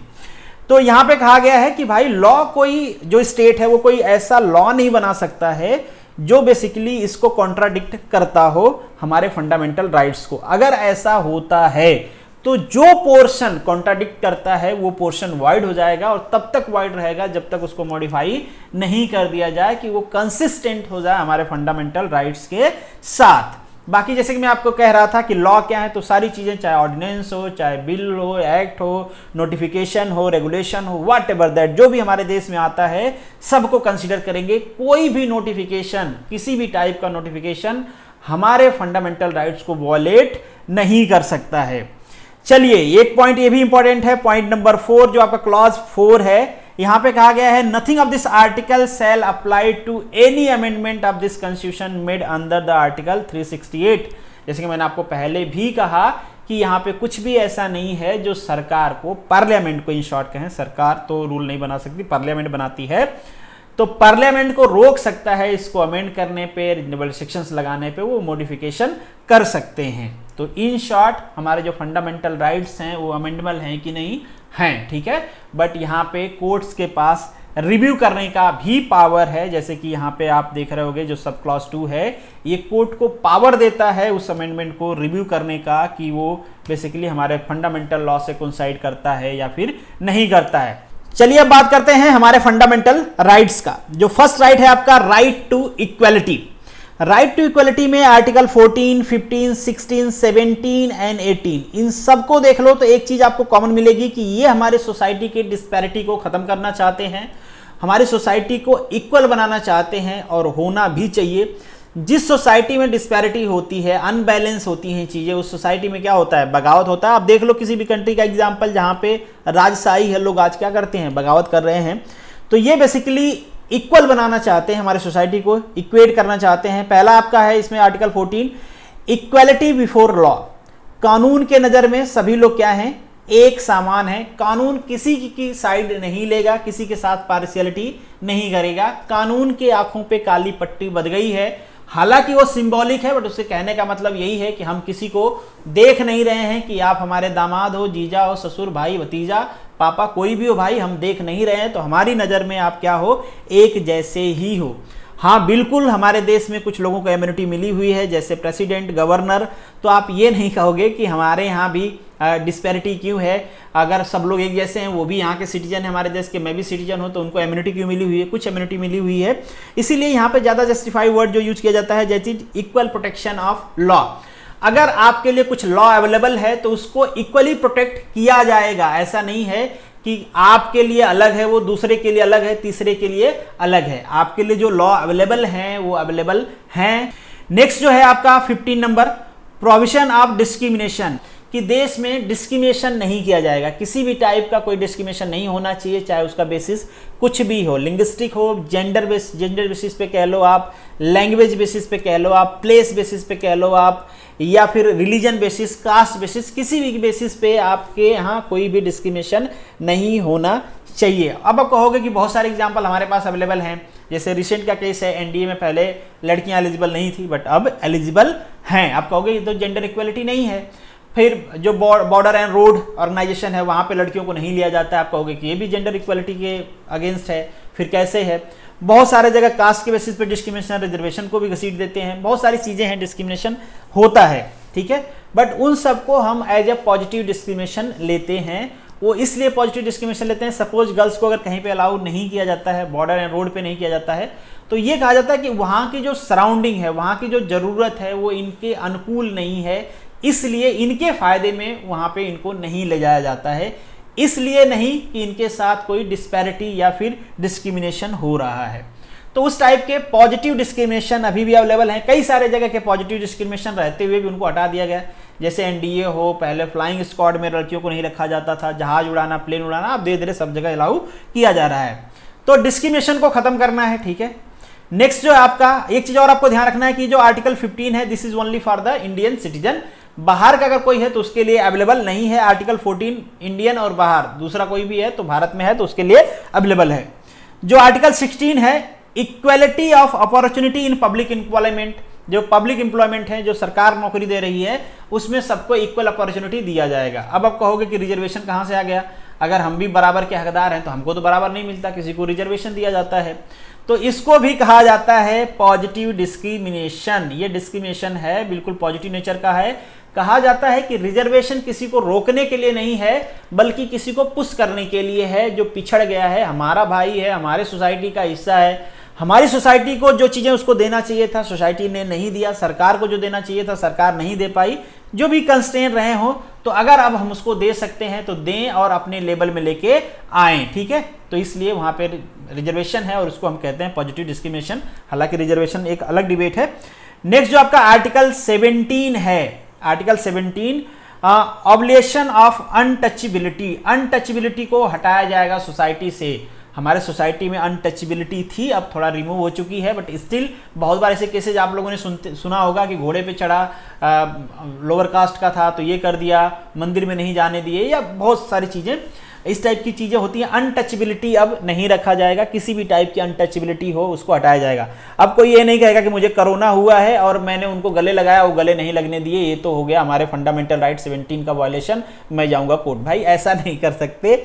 तो यहां पे कहा गया है कि भाई लॉ, कोई जो स्टेट है वो कोई ऐसा लॉ नहीं बना सकता है जो बेसिकली इसको कॉन्ट्राडिक्ट करता हो हमारे फंडामेंटल राइट्स को। अगर ऐसा होता है तो जो पोर्शन कॉन्ट्राडिक्ट करता है वो पोर्शन वाइड हो जाएगा, और तब तक वाइड रहेगा जब तक उसको मॉडिफाई नहीं कर दिया जाए कि वो कंसिस्टेंट हो जाए हमारे फंडामेंटल राइट्स के साथ। बाकी जैसे कि मैं आपको कह रहा था कि लॉ क्या है, तो सारी चीज़ें, चाहे ऑर्डिनेंस हो, चाहे बिल हो, एक्ट हो, नोटिफिकेशन हो, रेगुलेशन हो, व्हाट एवर दैट, जो भी हमारे देश में आता है सबको कंसिडर करेंगे। कोई भी नोटिफिकेशन, किसी भी टाइप का नोटिफिकेशन हमारे फंडामेंटल राइट्स को वॉलेट नहीं कर सकता है। चलिए, एक पॉइंट ये भी इंपॉर्टेंट है, पॉइंट नंबर 4 जो आपका क्लॉज 4 है, यहां पे कहा गया है nothing of this article shall apply to any amendment of this constitution made under the article 368। जैसे कि मैंने आपको पहले भी कहा कि यहां पे कुछ भी ऐसा नहीं है जो सरकार को, पार्लियामेंट को इन शॉर्ट कहें, सरकार तो रूल नहीं बना सकती, पार्लियामेंट बनाती है, तो पार्लियामेंट को रोक सकता है इसको अमेंड करने पे, रिन्यूएबल सेक्शंस लगाने पे वो मॉडिफिकेशन कर सकते हैं। तो इन शॉर्ट हमारे जो फंडामेंटल राइट्स हैं वो अमेंडेबल हैं कि नहीं हैं, ठीक है। बट यहाँ पे कोर्ट्स के पास रिव्यू करने का भी पावर है, जैसे कि यहाँ पे आप देख रहे होगे जो सब क्लॉज 2 है, ये कोर्ट को पावर देता है उस अमेंडमेंट को रिव्यू करने का कि वो बेसिकली हमारे फंडामेंटल लॉ से कोइंसाइड करता है या फिर नहीं करता है। चलिए अब बात करते हैं हमारे फंडामेंटल राइट्स का। जो फर्स्ट राइट है आपका right to equality. Right to equality में आर्टिकल 14, 15, 16, 17 एंड 18 इन सबको देख लो तो एक चीज आपको कॉमन मिलेगी कि ये हमारे सोसाइटी के डिस्पैरिटी को खत्म करना चाहते हैं, हमारी सोसाइटी को इक्वल बनाना चाहते हैं, और होना भी चाहिए। जिस सोसाइटी में डिस्पैरिटी होती है, अनबैलेंस होती हैं चीजें, उस सोसाइटी में क्या होता है, बगावत होता है। आप देख लो किसी भी कंट्री का एग्जांपल जहां पे राजशाही है, लोग आज क्या करते हैं, बगावत कर रहे हैं। तो ये बेसिकली इक्वल बनाना चाहते हैं, हमारे सोसाइटी को इक्वेट करना चाहते हैं। पहला आपका है इसमें आर्टिकल 14, इक्वलिटी बिफोर लॉ। कानून के नजर में सभी लोग क्या हैं, एक समान है। कानून किसी की साइड नहीं लेगा, किसी के साथ पार्शियलिटी नहीं करेगा। कानून के आंखों पे काली पट्टी बंध गई है, हालांकि वो सिंबॉलिक है, बट उससे कहने का मतलब यही है कि हम किसी को देख नहीं रहे हैं कि आप हमारे दामाद हो, जीजा हो, ससुर, भाई, भतीजा, पापा, कोई भी हो भाई, हम देख नहीं रहे हैं। तो हमारी नज़र में आप क्या हो, एक जैसे ही हो। हाँ बिल्कुल, हमारे देश में कुछ लोगों को इम्यूनिटी मिली हुई है, जैसे प्रेसिडेंट, गवर्नर, तो आप ये नहीं कहोगे कि हमारे यहाँ भी डिस्पैरिटी क्यों है। अगर सब लोग एक जैसे हैं, वो भी यहाँ के सिटीजन है हमारे देश के, मैं भी सिटीजन हूँ, तो उनको इम्यूनिटी क्यों मिली हुई है, कुछ इम्यूनिटी मिली हुई है। इसीलिए यहाँ पे ज़्यादा जस्टिफाई वर्ड जो यूज किया जाता है, जैसे इक्वल प्रोटेक्शन ऑफ लॉ। अगर आपके लिए कुछ लॉ अवेलेबल है तो उसको इक्वली प्रोटेक्ट किया जाएगा। ऐसा नहीं है कि आपके लिए अलग है, वो दूसरे के लिए अलग है, तीसरे के लिए अलग है। आपके लिए जो लॉ अवेलेबल हैं वो अवेलेबल हैं। नेक्स्ट जो है आपका 15 नंबर, प्रोविजन ऑफ डिस्क्रिमिनेशन, कि देश में डिस्क्रिमिनेशन नहीं किया जाएगा, किसी भी टाइप का कोई डिस्क्रिमिनेशन नहीं होना चाहिए, चाहे उसका बेसिस कुछ भी हो, लिंग्विस्टिक हो, जेंडर बेसिस पे कह लो आप, लैंग्वेज बेसिस पे कह लो आप, प्लेस बेसिस पे कह लो आप, या फिर रिलीजन बेसिस, कास्ट बेसिस, किसी भी बेसिस पे आपके यहाँ कोई भी डिस्क्रिमिनेशन नहीं होना चाहिए। अब आप कहोगे कि बहुत सारे एग्जाम्पल हमारे पास अवेलेबल हैं, जैसे रिसेंट का केस है, एनडीए में पहले लड़कियां एलिजिबल नहीं थी बट अब एलिजिबल हैं। आप कहोगे ये तो जेंडर इक्वलिटी नहीं है। फिर जो बॉर्डर एंड रोड ऑर्गेनाइजेशन है, वहाँ पे लड़कियों को नहीं लिया जाता है, आप कहोगे कि ये भी जेंडर इक्वलिटी के अगेंस्ट है। फिर कैसे है, बहुत सारे जगह कास्ट के बेसिस पे डिस्क्रिमिनेशन, रिजर्वेशन को भी घसीट देते हैं, बहुत सारी चीज़ें हैं, डिस्क्रिमिनेशन होता है, ठीक है। बट उन सबको हम एज ए पॉजिटिव डिस्क्रिमिनेशन लेते हैं। वो इसलिए पॉजिटिव डिस्क्रिमिनेशन लेते हैं, सपोज गर्ल्स को अगर कहीं पे अलाउ नहीं किया जाता है, बॉर्डर एंड रोड पे नहीं किया जाता है, तो ये कहा जाता है कि वहाँ की जो सराउंडिंग है, वहाँ की जो ज़रूरत है वो इनके अनुकूल नहीं है, इसलिए इनके फायदे में वहाँ पे इनको नहीं ले जाया जाता है। इसलिए नहीं कि इनके साथ कोई डिस्पैरिटी या फिर डिस्क्रिमिनेशन हो रहा है। तो उस टाइप के पॉजिटिव डिस्क्रिमिनेशन अभी भी अवेलेबल हैं। कई सारे जगह के पॉजिटिव डिस्क्रिमिनेशन रहते हुए भी उनको हटा दिया गया, जैसे एनडीए हो, पहले फ्लाइंग स्क्वाड में लड़कियों को नहीं रखा जाता था, जहाज उड़ाना, प्लेन उड़ाना, अब धीरे धीरे सब जगह अलाउ किया जा रहा है। तो डिस्क्रिमिनेशन को खत्म करना है, ठीक है। नेक्स्ट जो आपका एक चीज और आपको ध्यान रखना है कि जो आर्टिकल 15 है, this is only for the Indian citizen. बाहर का अगर कोई है तो उसके लिए अवेलेबल नहीं है। आर्टिकल 14 इंडियन और बाहर दूसरा कोई भी है तो भारत में है तो उसके लिए अवेलेबल है। जो आर्टिकल 16 है, equality of opportunity in public employment, जो पब्लिक एम्प्लॉयमेंट है, जो सरकार नौकरी दे रही है, उसमें सबको इक्वल अपॉर्चुनिटी दिया जाएगा। अब आप कहोगे कि रिजर्वेशन कहाँ से आ गया, अगर हम भी बराबर के हकदार हैं तो हमको तो बराबर नहीं मिलता, किसी को रिजर्वेशन दिया जाता है। तो इसको भी कहा जाता है पॉजिटिव डिस्क्रिमिनेशन। ये डिस्क्रिमिनेशन है, बिल्कुल पॉजिटिव नेचर का है। कहा जाता है कि रिजर्वेशन किसी को रोकने के लिए नहीं है, बल्कि किसी को पुश करने के लिए है जो पिछड़ गया है, हमारा भाई है, हमारे सोसाइटी का हिस्सा है, हमारी सोसाइटी को जो चीज़ें उसको देना चाहिए था सोसाइटी ने नहीं दिया, सरकार को जो देना चाहिए था सरकार नहीं दे पाई, जो भी कंस्ट्रेंट रहे हो, तो अगर अब हम उसको दे सकते हैं तो दें और अपने लेवल में लेके आएँ, ठीक है। तो इसलिए वहाँ पे रिजर्वेशन है और उसको हम कहते हैं पॉजिटिव डिस्क्रिमिनेशन, हालांकि रिजर्वेशन एक अलग डिबेट है। नेक्स्ट जो आपका आर्टिकल 17 है, article 17 obligation of untouchability, untouchability को हटाया जाएगा सोसाइटी से। हमारे सोसाइटी में अनटचेबिलिटी थी, अब थोड़ा रिमूव हो चुकी है, बट स्टिल बहुत बार ऐसे केसेज आप लोगों ने सुना होगा कि घोड़े पे चढ़ा, लोअर कास्ट का था तो ये कर दिया, मंदिर में नहीं जाने दिए, या बहुत सारी चीज़ें इस टाइप की चीज़ें होती हैं। अनटचेबिलिटी अब नहीं रखा जाएगा, किसी भी टाइप की अनटचेबिलिटी हो उसको हटाया जाएगा। अब कोई ये नहीं कहेगा कि मुझे कोरोना हुआ है और मैंने उनको गले लगाया, वो गले नहीं लगने दिए, ये तो हो गया हमारे फंडामेंटल राइट 17 का वायलेशन, मैं जाऊँगा कोर्ट। भाई ऐसा नहीं कर सकते,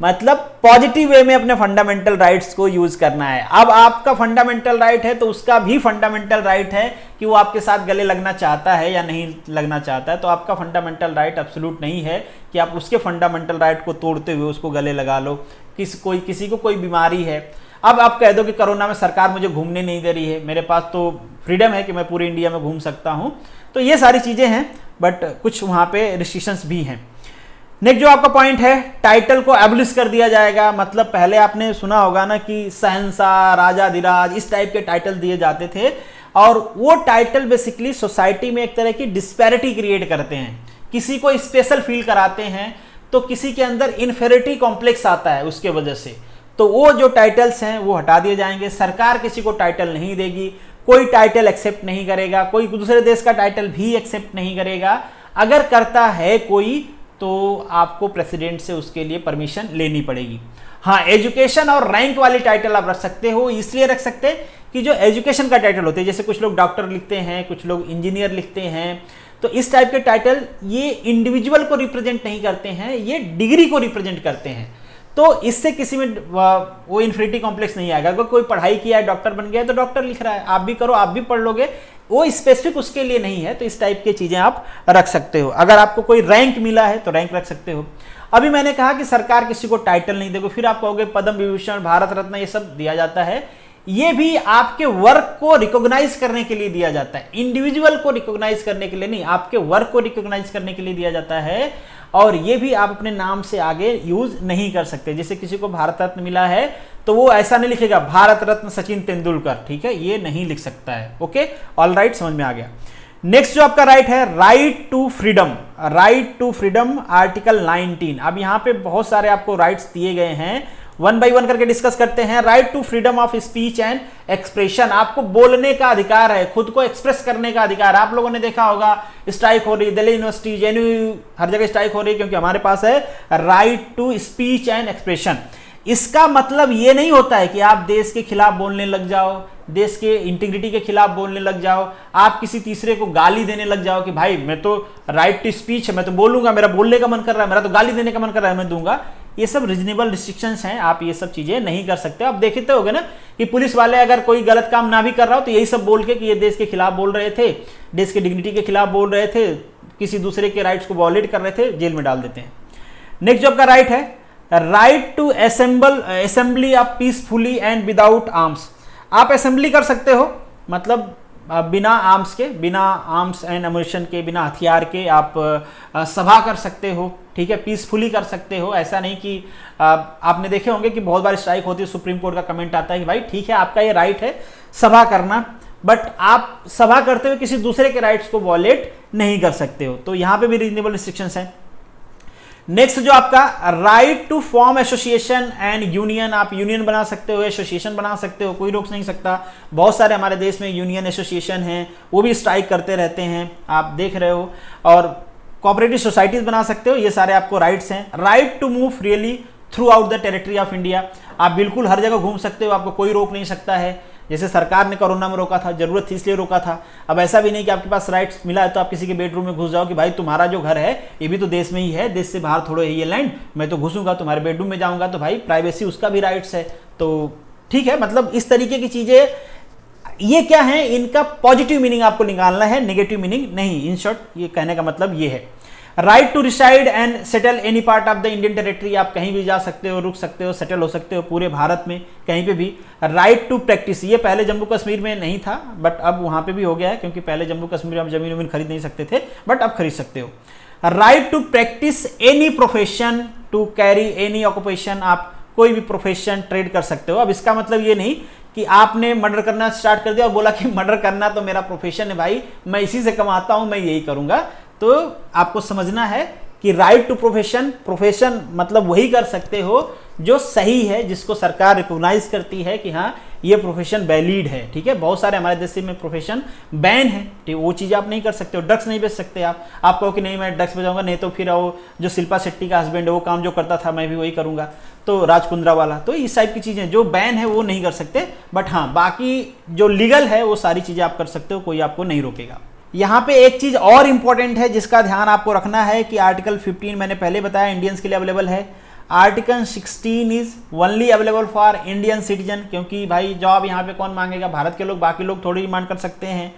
मतलब पॉजिटिव वे में अपने फंडामेंटल राइट्स को यूज करना है। अब आपका फंडामेंटल राइट है तो उसका भी फंडामेंटल राइट है कि वो आपके साथ गले लगना चाहता है या नहीं लगना चाहता है। तो आपका फंडामेंटल राइट एब्सोल्यूट नहीं है कि आप उसके फंडामेंटल राइट को तोड़ते हुए उसको गले लगा लो। किसी को कोई बीमारी है, अब आप कह दो कि कोरोना में सरकार मुझे घूमने नहीं दे रही है, मेरे पास तो फ्रीडम है कि मैं पूरे इंडिया में घूम सकता हूँ, तो ये सारी चीज़ें हैं, बट कुछ वहाँ पे रिस्ट्रिक्शंस भी हैं। नेक्स्ट जो आपका पॉइंट है, टाइटल को एबलिश कर दिया जाएगा। मतलब पहले आपने सुना होगा ना कि शहंशाह, राजाधिराज, इस टाइप के टाइटल दिए जाते थे, और वो टाइटल बेसिकली सोसाइटी में एक तरह की डिस्पैरिटी क्रिएट करते हैं, किसी को स्पेशल फील कराते हैं, तो किसी के अंदर इन्फेरिटी कॉम्प्लेक्स आता है उसके वजह से। तो वो जो टाइटल्स हैं वो हटा दिए जाएंगे। सरकार किसी को टाइटल नहीं देगी, कोई टाइटल एक्सेप्ट नहीं करेगा, कोई दूसरे देश का टाइटल भी एक्सेप्ट नहीं करेगा। अगर करता है कोई तो आपको प्रेसिडेंट से उसके लिए परमिशन लेनी पड़ेगी। हाँ, एजुकेशन और रैंक वाली टाइटल आप रख सकते हो, इसलिए रख सकते हैं कि जो एजुकेशन का टाइटल होते हैं, जैसे कुछ लोग डॉक्टर लिखते हैं, कुछ लोग इंजीनियर लिखते हैं, तो इस टाइप के टाइटल ये इंडिविजुअल को रिप्रेजेंट नहीं करते हैं, ये डिग्री को रिप्रेजेंट करते हैं। तो इससे किसी में वो इन्फिनिटी कॉम्प्लेक्स नहीं आएगा। अगर कोई पढ़ाई किया है, डॉक्टर बन गया है, तो डॉक्टर लिख रहा है, आप भी करो, आप भी पढ़ लोगे, वो स्पेसिफिक उसके लिए नहीं है। तो इस टाइप की चीजें आप रख सकते हो। अगर आपको कोई रैंक मिला है तो रैंक रख सकते हो। अभी मैंने कहा कि सरकार किसी को टाइटल नहीं देगी, फिर आप कहोगे पद्म विभूषण, भारत रत्न, ये सब दिया जाता है। ये भी आपके वर्क को रिकॉग्नाइज करने के लिए दिया जाता है, इंडिविजुअल को रिकॉग्नाइज करने के लिए नहीं, आपके वर्क को रिकॉग्नाइज करने के लिए दिया जाता है। और ये भी आप अपने नाम से आगे यूज नहीं कर सकते। जैसे किसी को भारत रत्न मिला है तो वो ऐसा नहीं लिखेगा भारत रत्न सचिन तेंदुलकर, ठीक है, ये नहीं लिख सकता है। ओके, ऑल राइट, समझ में आ गया। नेक्स्ट जो आपका राइट है, right to freedom, right to freedom, article 19। अब यहाँ पे बहुत सारे आपको राइट्स दिए गए हैं, वन बाय वन करके डिस्कस करते हैं। Right to freedom of speech and expression, आपको बोलने का अधिकार है, खुद को एक्सप्रेस करने का अधिकार। आप लोगों ने देखा होगा स्ट्राइक हो रही, दिल्ली यूनिवर्सिटी, जेएनयू, हर जगह स्ट्राइक हो रही, क्योंकि हमारे पास है right to speech and expression. इसका मतलब ये नहीं होता है कि आप देश के खिलाफ बोलने लग जाओ, देश के इंटीग्रिटी के खिलाफ बोलने लग जाओ, आप किसी तीसरे को गाली देने लग जाओ कि भाई मैं तो राइट टू स्पीच है, मैं तो बोलूंगा, मेरा बोलने का मन कर रहा है, मेरा तो गाली देने का मन कर रहा है, मैं दूंगा। ये सब रीजनेबल रिस्ट्रिक्शंस हैं, आप ये सब चीजें नहीं कर सकते। आप देखते होगे ना कि पुलिस वाले अगर कोई गलत काम ना भी कर रहा हो तो यही सब बोल के कि ये देश के खिलाफ बोल रहे थे, देश के डिग्निटी के खिलाफ बोल रहे थे, किसी दूसरे के राइट्स को वॉयलेट कर रहे थे, जेल में डाल देते हैं। नेक्स्ट जो आपका राइट है, right to assembly of peacefully and without arms. आप असेंबली कर सकते हो, मतलब बिना आर्म्स के, बिना आर्म्स एंड एम्यूनिशन के, बिना हथियार के आप सभा कर सकते हो, ठीक है, पीसफुली कर सकते हो। ऐसा नहीं कि आपने देखे होंगे कि बहुत बार स्ट्राइक होती है, सुप्रीम कोर्ट का कमेंट आता है कि भाई ठीक है आपका ये राइट है सभा करना, बट आप सभा करते हुए किसी दूसरे के राइट्स को वॉयलेट नहीं कर सकते हो। तो यहाँ पे भी रीजनेबल रिस्ट्रिक्शंस हैं। नेक्स्ट जो आपका right to form association and union, आप यूनियन बना सकते हो, एसोसिएशन बना सकते हो, कोई रोक नहीं सकता। बहुत सारे हमारे देश में यूनियन एसोसिएशन हैं, वो भी स्ट्राइक करते रहते हैं, आप देख रहे हो। और कोऑपरेटिव सोसाइटीज बना सकते हो, ये सारे आपको राइट्स हैं। Right to move freely throughout the territory of India, आप बिल्कुल हर जगह घूम सकते हो, आपको कोई रोक नहीं सकता है। जैसे सरकार ने कोरोना में रोका था, जरूरत थी इसलिए रोका था। अब ऐसा भी नहीं कि आपके पास राइट्स मिला है तो आप किसी के बेडरूम में घुस जाओ कि भाई तुम्हारा जो घर है ये भी तो देश में ही है, देश से बाहर थोड़ा है ये लैंड, मैं तो घुसूंगा तुम्हारे बेडरूम में जाऊंगा, तो भाई प्राइवेसी उसका भी राइट्स है। तो ठीक है, मतलब इस तरीके की चीजें ये क्या है, इनका पॉजिटिव मीनिंग आपको निकालना है, नेगेटिव मीनिंग नहीं। इन शॉर्ट ये कहने का मतलब ये है। Right to reside and settle any part of the Indian territory, आप कहीं भी जा सकते हो, रुक सकते हो, सेटल हो सकते हो पूरे भारत में कहीं पे भी। राइट टू प्रैक्टिस, ये पहले जम्मू कश्मीर में नहीं था बट अब वहाँ पे भी हो गया है, क्योंकि पहले जम्मू कश्मीर में आप जमीन वमीन खरीद नहीं सकते थे बट अब खरीद सकते हो। Right to practise any profession, to carry any occupation, आप कोई भी प्रोफेशन ट्रेड कर सकते हो। अब इसका मतलब ये नहीं कि आपने मर्डर करना स्टार्ट कर दिया और बोला कि मर्डर करना तो मेरा प्रोफेशन है भाई, मैं इसी से कमाता हूं, मैं यही करूंगा। तो आपको समझना है कि राइट टू प्रोफेशन, प्रोफेशन मतलब वही कर सकते हो जो सही है, जिसको सरकार रिकॉग्नाइज करती है कि हाँ ये प्रोफेशन वैलिड है। ठीक है, बहुत सारे हमारे देश में प्रोफेशन बैन है, ठीक, वो चीज़ आप नहीं कर सकते हो। ड्रग्स नहीं बेच सकते आप कहो कि नहीं मैं ड्रग्स बेचाऊंगा, नहीं तो फिर वो जो शिल्पा शेट्टी का हस्बैंड है वो काम जो करता था मैं भी वही करूंगा, तो राज कुंद्रा वाला, तो इस टाइप की चीज़ें जो बैन है वो नहीं कर सकते। बट हाँ बाकी जो लीगल है वो सारी चीज़ें आप कर सकते हो, कोई आपको नहीं रोकेगा। यहाँ पे एक चीज और इंपॉर्टेंट है जिसका ध्यान आपको रखना है कि आर्टिकल 15 मैंने पहले बताया इंडियंस के लिए अवेलेबल है। Article 16 is only available for Indian citizen, क्योंकि भाई जॉब यहाँ पे कौन मांगेगा, भारत के लोग, बाकी लोग थोड़ी डिमांड कर सकते हैं।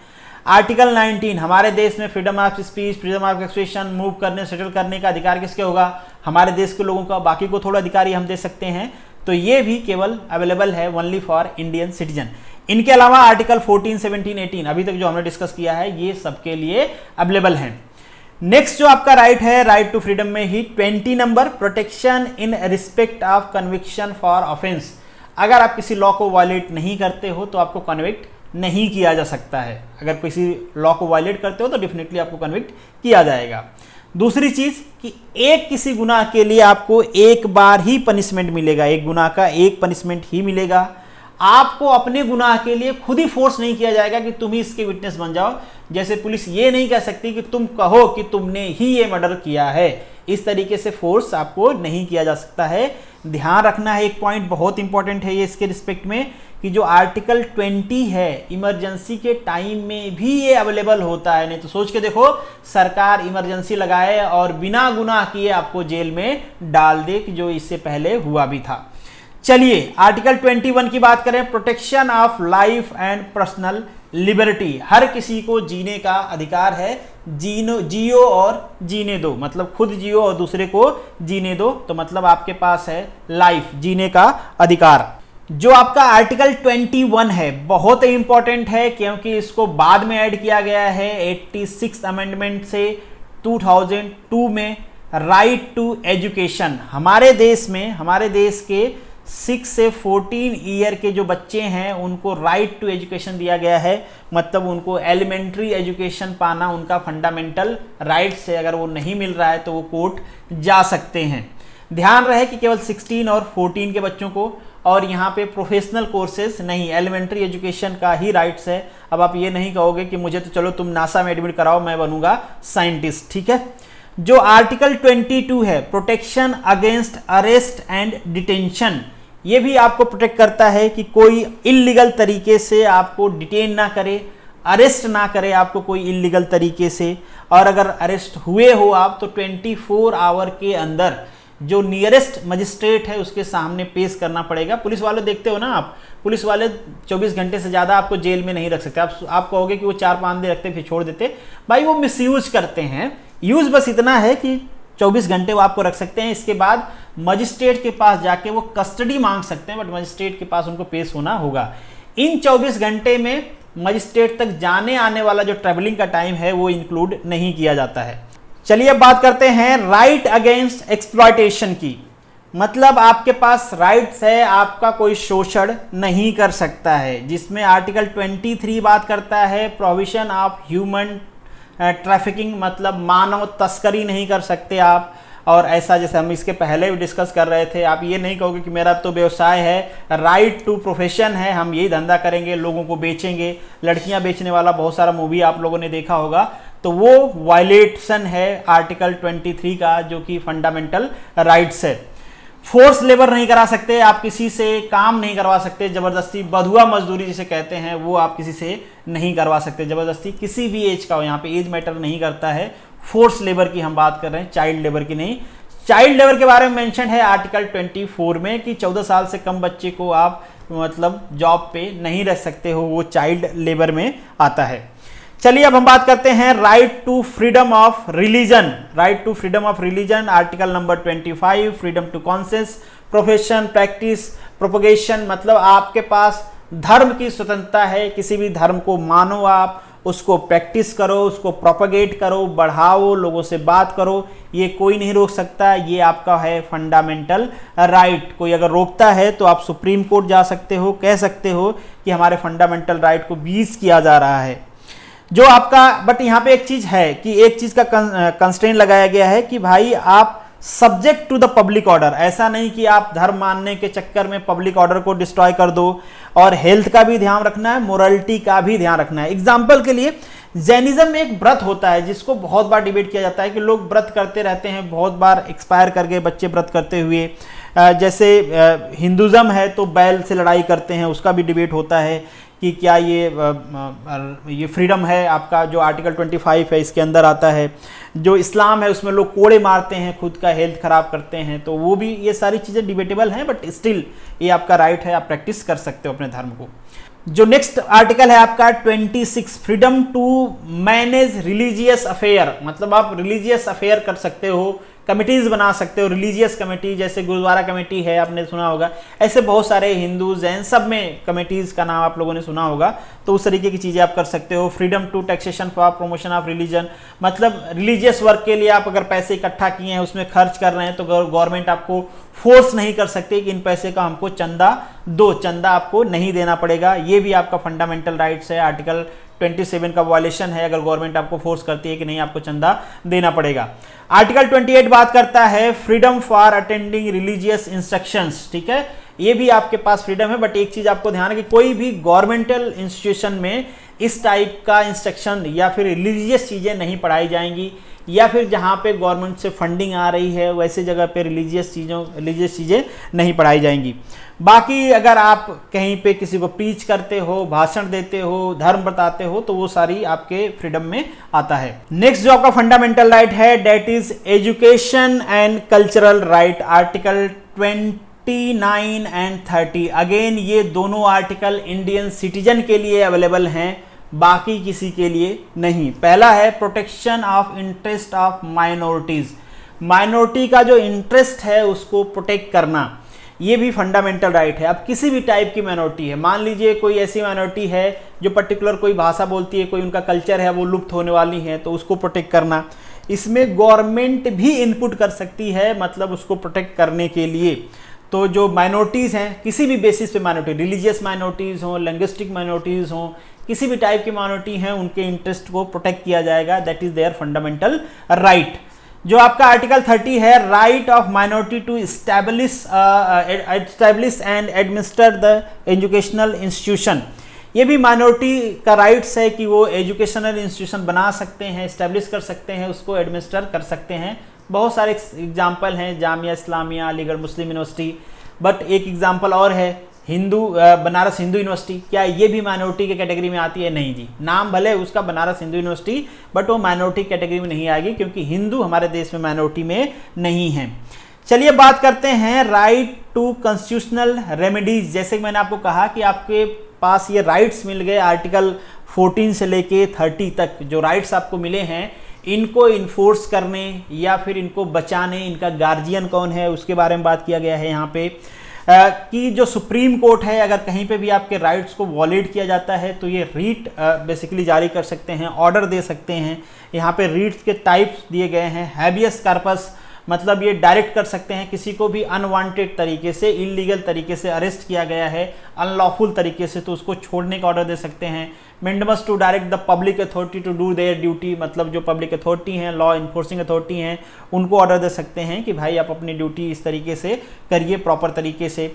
आर्टिकल 19 हमारे देश में freedom of speech, freedom of expression, move करने सेटल करने का अधिकार किसके होगा, हमारे देश के लोगों का, बाकी को थोड़ा अधिकार हम दे सकते हैं। तो ये भी केवल अवेलेबल है ओनली फॉर इंडियन सिटीजन। इनके अलावा आर्टिकल 14, 17, 18 अभी तक जो हमने डिस्कस किया है ये सबके लिए अवेलेबल है। नेक्स्ट जो आपका राइट है, राइट टू फ्रीडम में ही 20 number, protection in respect of conviction for offence. अगर आप किसी लॉ को वायलेट नहीं करते हो तो आपको कन्विक्ट नहीं किया जा सकता है। अगर किसी लॉ को वायलेट करते हो तो डेफिनेटली आपको कन्विक्ट किया जाएगा। दूसरी चीज कि एक किसी गुनाह के लिए आपको एक बार ही पनिशमेंट मिलेगा, एक गुनाह का एक पनिशमेंट ही मिलेगा। आपको अपने गुनाह के लिए खुद ही फोर्स नहीं किया जाएगा कि तुम ही इसके विटनेस बन जाओ। जैसे पुलिस ये नहीं कह सकती कि तुम कहो कि तुमने ही ये मर्डर किया है, इस तरीके से फोर्स आपको नहीं किया जा सकता है। ध्यान रखना है, एक पॉइंट बहुत इंपॉर्टेंट है ये इसके रिस्पेक्ट में कि जो आर्टिकल 20 है इमरजेंसी के टाइम में भी ये अवेलेबल होता है। नहीं तो सोच के देखो, सरकार इमरजेंसी लगाए और बिना गुनाह किए आपको जेल में डाल दे, कि जो इससे पहले हुआ भी था। चलिए आर्टिकल 21 की बात करें, protection of life and personal liberty. हर किसी को जीने का अधिकार है, जियो और जीने दो, मतलब खुद जियो और दूसरे को जीने दो, तो मतलब आपके पास है लाइफ, जीने का अधिकार। जो आपका आर्टिकल 21 है बहुत इंपॉर्टेंट है, क्योंकि इसको बाद में ऐड किया गया है 86 अमेंडमेंट से 2002 में। राइट टू एजुकेशन, हमारे देश में, हमारे देश के 6 से 14 ईयर के जो बच्चे हैं उनको राइट टू एजुकेशन दिया गया है, मतलब उनको एलिमेंट्री एजुकेशन पाना उनका फंडामेंटल राइट्स है। अगर वो नहीं मिल रहा है तो वो कोर्ट जा सकते हैं। ध्यान रहे कि केवल 16 और 14 के बच्चों को, और यहाँ पे प्रोफेशनल कोर्सेज नहीं, एलिमेंट्री एजुकेशन का ही राइट्स है। अब आप ये नहीं कहोगे कि मुझे तो चलो तुम नासा में एडमिट कराओ, मैं बनूंगा साइंटिस्ट, ठीक है। जो आर्टिकल 22 है, protection against arrest and detention, ये भी आपको प्रोटेक्ट करता है कि कोई इल्लीगल तरीके से आपको डिटेन ना करे, अरेस्ट ना करे आपको कोई इल्लीगल तरीके से। और अगर अरेस्ट हुए हो आप तो 24 आवर के अंदर जो नियरेस्ट मजिस्ट्रेट है उसके सामने पेश करना पड़ेगा। पुलिस वाले देखते हो ना आप, पुलिस वाले 24 घंटे से ज़्यादा आपको जेल में नहीं रख सकते। आप कहोगे कि वो 4-5 दिन रखते फिर छोड़ देते, भाई वो मिसयूज करते हैं। यूज बस इतना है कि 24 घंटे वो आपको रख सकते हैं, इसके बाद मजिस्ट्रेट के पास जाके वो कस्टडी मांग सकते हैं, बट मजिस्ट्रेट के पास उनको पेश होना होगा। इन 24 घंटे में मजिस्ट्रेट तक जाने आने वाला जो ट्रैवलिंग का टाइम है वो इंक्लूड नहीं किया जाता है। चलिए अब बात करते हैं राइट अगेंस्ट एक्सप्लॉयटेशन की। मतलब आपके पास राइट्स है, आपका कोई शोषण नहीं कर सकता है, जिसमें आर्टिकल 23 बात करता है प्रोविजन ऑफ ह्यूमन ट्रैफिकिंग, मतलब मानव तस्करी नहीं कर सकते आप। और ऐसा जैसे हम इसके पहले भी डिस्कस कर रहे थे, आप ये नहीं कहोगे कि मेरा तो व्यवसाय है, राइट टू प्रोफेशन है, हम यही धंधा करेंगे, लोगों को बेचेंगे। लड़कियां बेचने वाला बहुत सारा मूवी आप लोगों ने देखा होगा, तो वो वायलेशन है आर्टिकल 23 का, जो कि फंडामेंटल राइट्स है। फोर्स लेबर नहीं करा सकते, आप किसी से काम नहीं करवा सकते, जबरदस्ती बधुआ मजदूरी जिसे कहते हैं वो आप किसी से नहीं करवा सकते जबरदस्ती, किसी भी एज का हो। यहाँ पे एज मैटर नहीं करता है, फोर्स लेबर की हम बात कर रहे हैं, चाइल्ड लेबर की नहीं। चाइल्ड लेबर के बारे में मेंशन है आर्टिकल 24 में कि 14 साल से कम बच्चे को आप मतलब जॉब पे नहीं रख सकते हो, वो चाइल्ड लेबर में आता है। चलिए अब हम बात करते हैं right to freedom of religion. Right to freedom of religion article number 25, freedom to conscience, profession, practice, propagation, मतलब आपके पास धर्म की स्वतंत्रता है, किसी भी धर्म को मानो, आप उसको प्रैक्टिस करो, उसको प्रोपगेट करो, बढ़ाओ, लोगों से बात करो, ये कोई नहीं रोक सकता, ये आपका है फंडामेंटल राइट। कोई अगर रोकता है तो आप सुप्रीम कोर्ट जा सकते हो, कह सकते हो कि हमारे फंडामेंटल राइट को बीज किया जा रहा है जो आपका। बट यहाँ पे एक चीज है कि एक चीज का कंस्ट्रेंट लगाया गया है कि भाई आप subject to the public order, ऐसा नहीं कि आप धर्म मानने के चक्कर में पब्लिक ऑर्डर को डिस्ट्रॉय कर दो, और हेल्थ का भी ध्यान रखना है, मोरालिटी का भी ध्यान रखना है। एग्जाम्पल के लिए जैनिज्म में एक व्रत होता है जिसको बहुत बार डिबेट किया जाता है कि लोग व्रत करते रहते हैं, बहुत बार एक्सपायर कर गए बच्चे व्रत करते हुए। जैसे हिंदुज़म है तो बैल से लड़ाई करते हैं, उसका भी डिबेट होता है कि क्या ये फ्रीडम है आपका, जो आर्टिकल 25 है इसके अंदर आता है। जो इस्लाम है उसमें लोग कोड़े मारते हैं, खुद का हेल्थ खराब करते हैं, तो वो भी, ये सारी चीज़ें डिबेटेबल हैं, बट स्टिल ये आपका राइट है, आप प्रैक्टिस कर सकते हो अपने धर्म को। जो नेक्स्ट आर्टिकल है आपका 26, freedom to manage religious affair, मतलब आप रिलीजियस अफेयर कर सकते हो, कमिटीज बना सकते हो, रिलीजियस कमेटी, जैसे गुरुद्वारा कमेटी है, आपने सुना होगा, ऐसे बहुत सारे हिंदू जैन सब में कमेटीज का नाम आप लोगों ने सुना होगा, तो उस तरीके की चीजें आप कर सकते हो। Freedom to taxation for promotion of religion, मतलब रिलीजियस वर्क के लिए आप अगर पैसे इकट्ठा किए हैं, उसमें खर्च कर रहे हैं, तो गवर्नमेंट आपको फोर्स नहीं कर सकती कि इन पैसे का हमको चंदा दो, चंदा आपको नहीं देना पड़ेगा। ये भी आपका फंडामेंटल राइट्स है, आर्टिकल 27 का वायलेशन है अगर गवर्नमेंट आपको फोर्स करती है कि नहीं आपको चंदा देना पड़ेगा। आर्टिकल 28 बात करता है freedom for attending religious instructions, ठीक है, ये भी आपके पास फ्रीडम है। बट एक चीज आपको ध्यान है कि कोई भी गवर्नमेंटल इंस्टीट्यूशन में इस टाइप का इंस्ट्रक्शन या फिर रिलीजियस चीजें नहीं पढ़ाई जाएंगी, या फिर जहां पे गवर्नमेंट से फंडिंग आ रही है वैसे जगह पे रिलीजियस चीजें नहीं पढ़ाई जाएंगी। बाकी अगर आप कहीं पे किसी को प्रीच करते हो, भाषण देते हो, धर्म बताते हो, तो वो सारी आपके फ्रीडम में आता है। नेक्स्ट जो आपका फंडामेंटल राइट है that is education and cultural right, article 29 and 30। Again ये दोनों आर्टिकल इंडियन सिटीजन के लिए अवेलेबल हैं, बाकी किसी के लिए नहीं। पहला है protection of interest of minorities, minority का जो इंटरेस्ट है उसको प्रोटेक्ट करना, ये भी फंडामेंटल राइट है। अब किसी भी टाइप की माइनॉरिटी है, मान लीजिए कोई ऐसी माइनॉरिटी है जो पर्टिकुलर कोई भाषा बोलती है, कोई उनका कल्चर है, वो लुप्त होने वाली है, तो उसको प्रोटेक्ट करना, इसमें गवर्नमेंट भी इनपुट कर सकती है, मतलब उसको प्रोटेक्ट करने के लिए। तो जो माइनॉरिटीज़ हैं, किसी भी बेसिस पे माइनॉरिटी, रिलीजियस माइनॉरिटीज़ हों, लिंग्विस्टिक माइनॉरिटीज़ हों, किसी भी टाइप की माइनॉरिटी हैं, उनके इंटरेस्ट को प्रोटेक्ट किया जाएगा, that is their fundamental right. जो आपका आर्टिकल 30 है right of minority to establish and administer the educational institution, ये भी माइनॉरिटी का राइट्स है कि वो एजुकेशनल इंस्टीट्यूशन बना सकते हैं, एस्टैब्लिश कर सकते हैं, उसको एडमिनिस्टर कर सकते हैं। बहुत सारे एग्जाम्पल हैं, जामिया इस्लामिया, अलीगढ़ मुस्लिम यूनिवर्सिटी। बट एक एग्जाम्पल और है बनारस हिंदू यूनिवर्सिटी, क्या ये भी माइनॉरिटी के कैटेगरी में आती है? नहीं जी, नाम भले उसका बनारस हिंदू यूनिवर्सिटी, बट वो माइनॉरिटी कैटेगरी में नहीं आएगी क्योंकि हिंदू हमारे देश में माइनॉरिटी में नहीं है। चलिए बात करते हैं राइट टू कॉन्स्टिट्यूशनल रेमेडीज। जैसे कि मैंने आपको कहा कि आपके पास ये राइट्स मिल गए, आर्टिकल 14 से लेके 30 तक जो राइट्स आपको मिले हैं, इनको इन्फोर्स करने या फिर इनको बचाने, इनका गार्जियन कौन है उसके बारे में बात किया गया है यहाँ पे। कि जो सुप्रीम कोर्ट है, अगर कहीं पे भी आपके राइट्स को वॉलेट किया जाता है तो ये रीट बेसिकली जारी कर सकते हैं, ऑर्डर दे सकते हैं। यहाँ पे रीट्स के टाइप्स दिए गए हैं। हैबियस कार्पस, मतलब ये डायरेक्ट कर सकते हैं किसी को भी अनवांटेड तरीके से, इलीगल तरीके से अरेस्ट किया गया है, अनलॉफुल तरीके से, तो उसको छोड़ने का ऑर्डर दे सकते हैं। Mandamus to direct the public authority to do their duty, मतलब जो पब्लिक अथॉरिटी हैं, लॉ इन्फोर्सिंग अथॉरिटी हैं, उनको ऑर्डर दे सकते हैं कि भाई आप अपनी ड्यूटी इस तरीके से करिए, प्रॉपर तरीके से।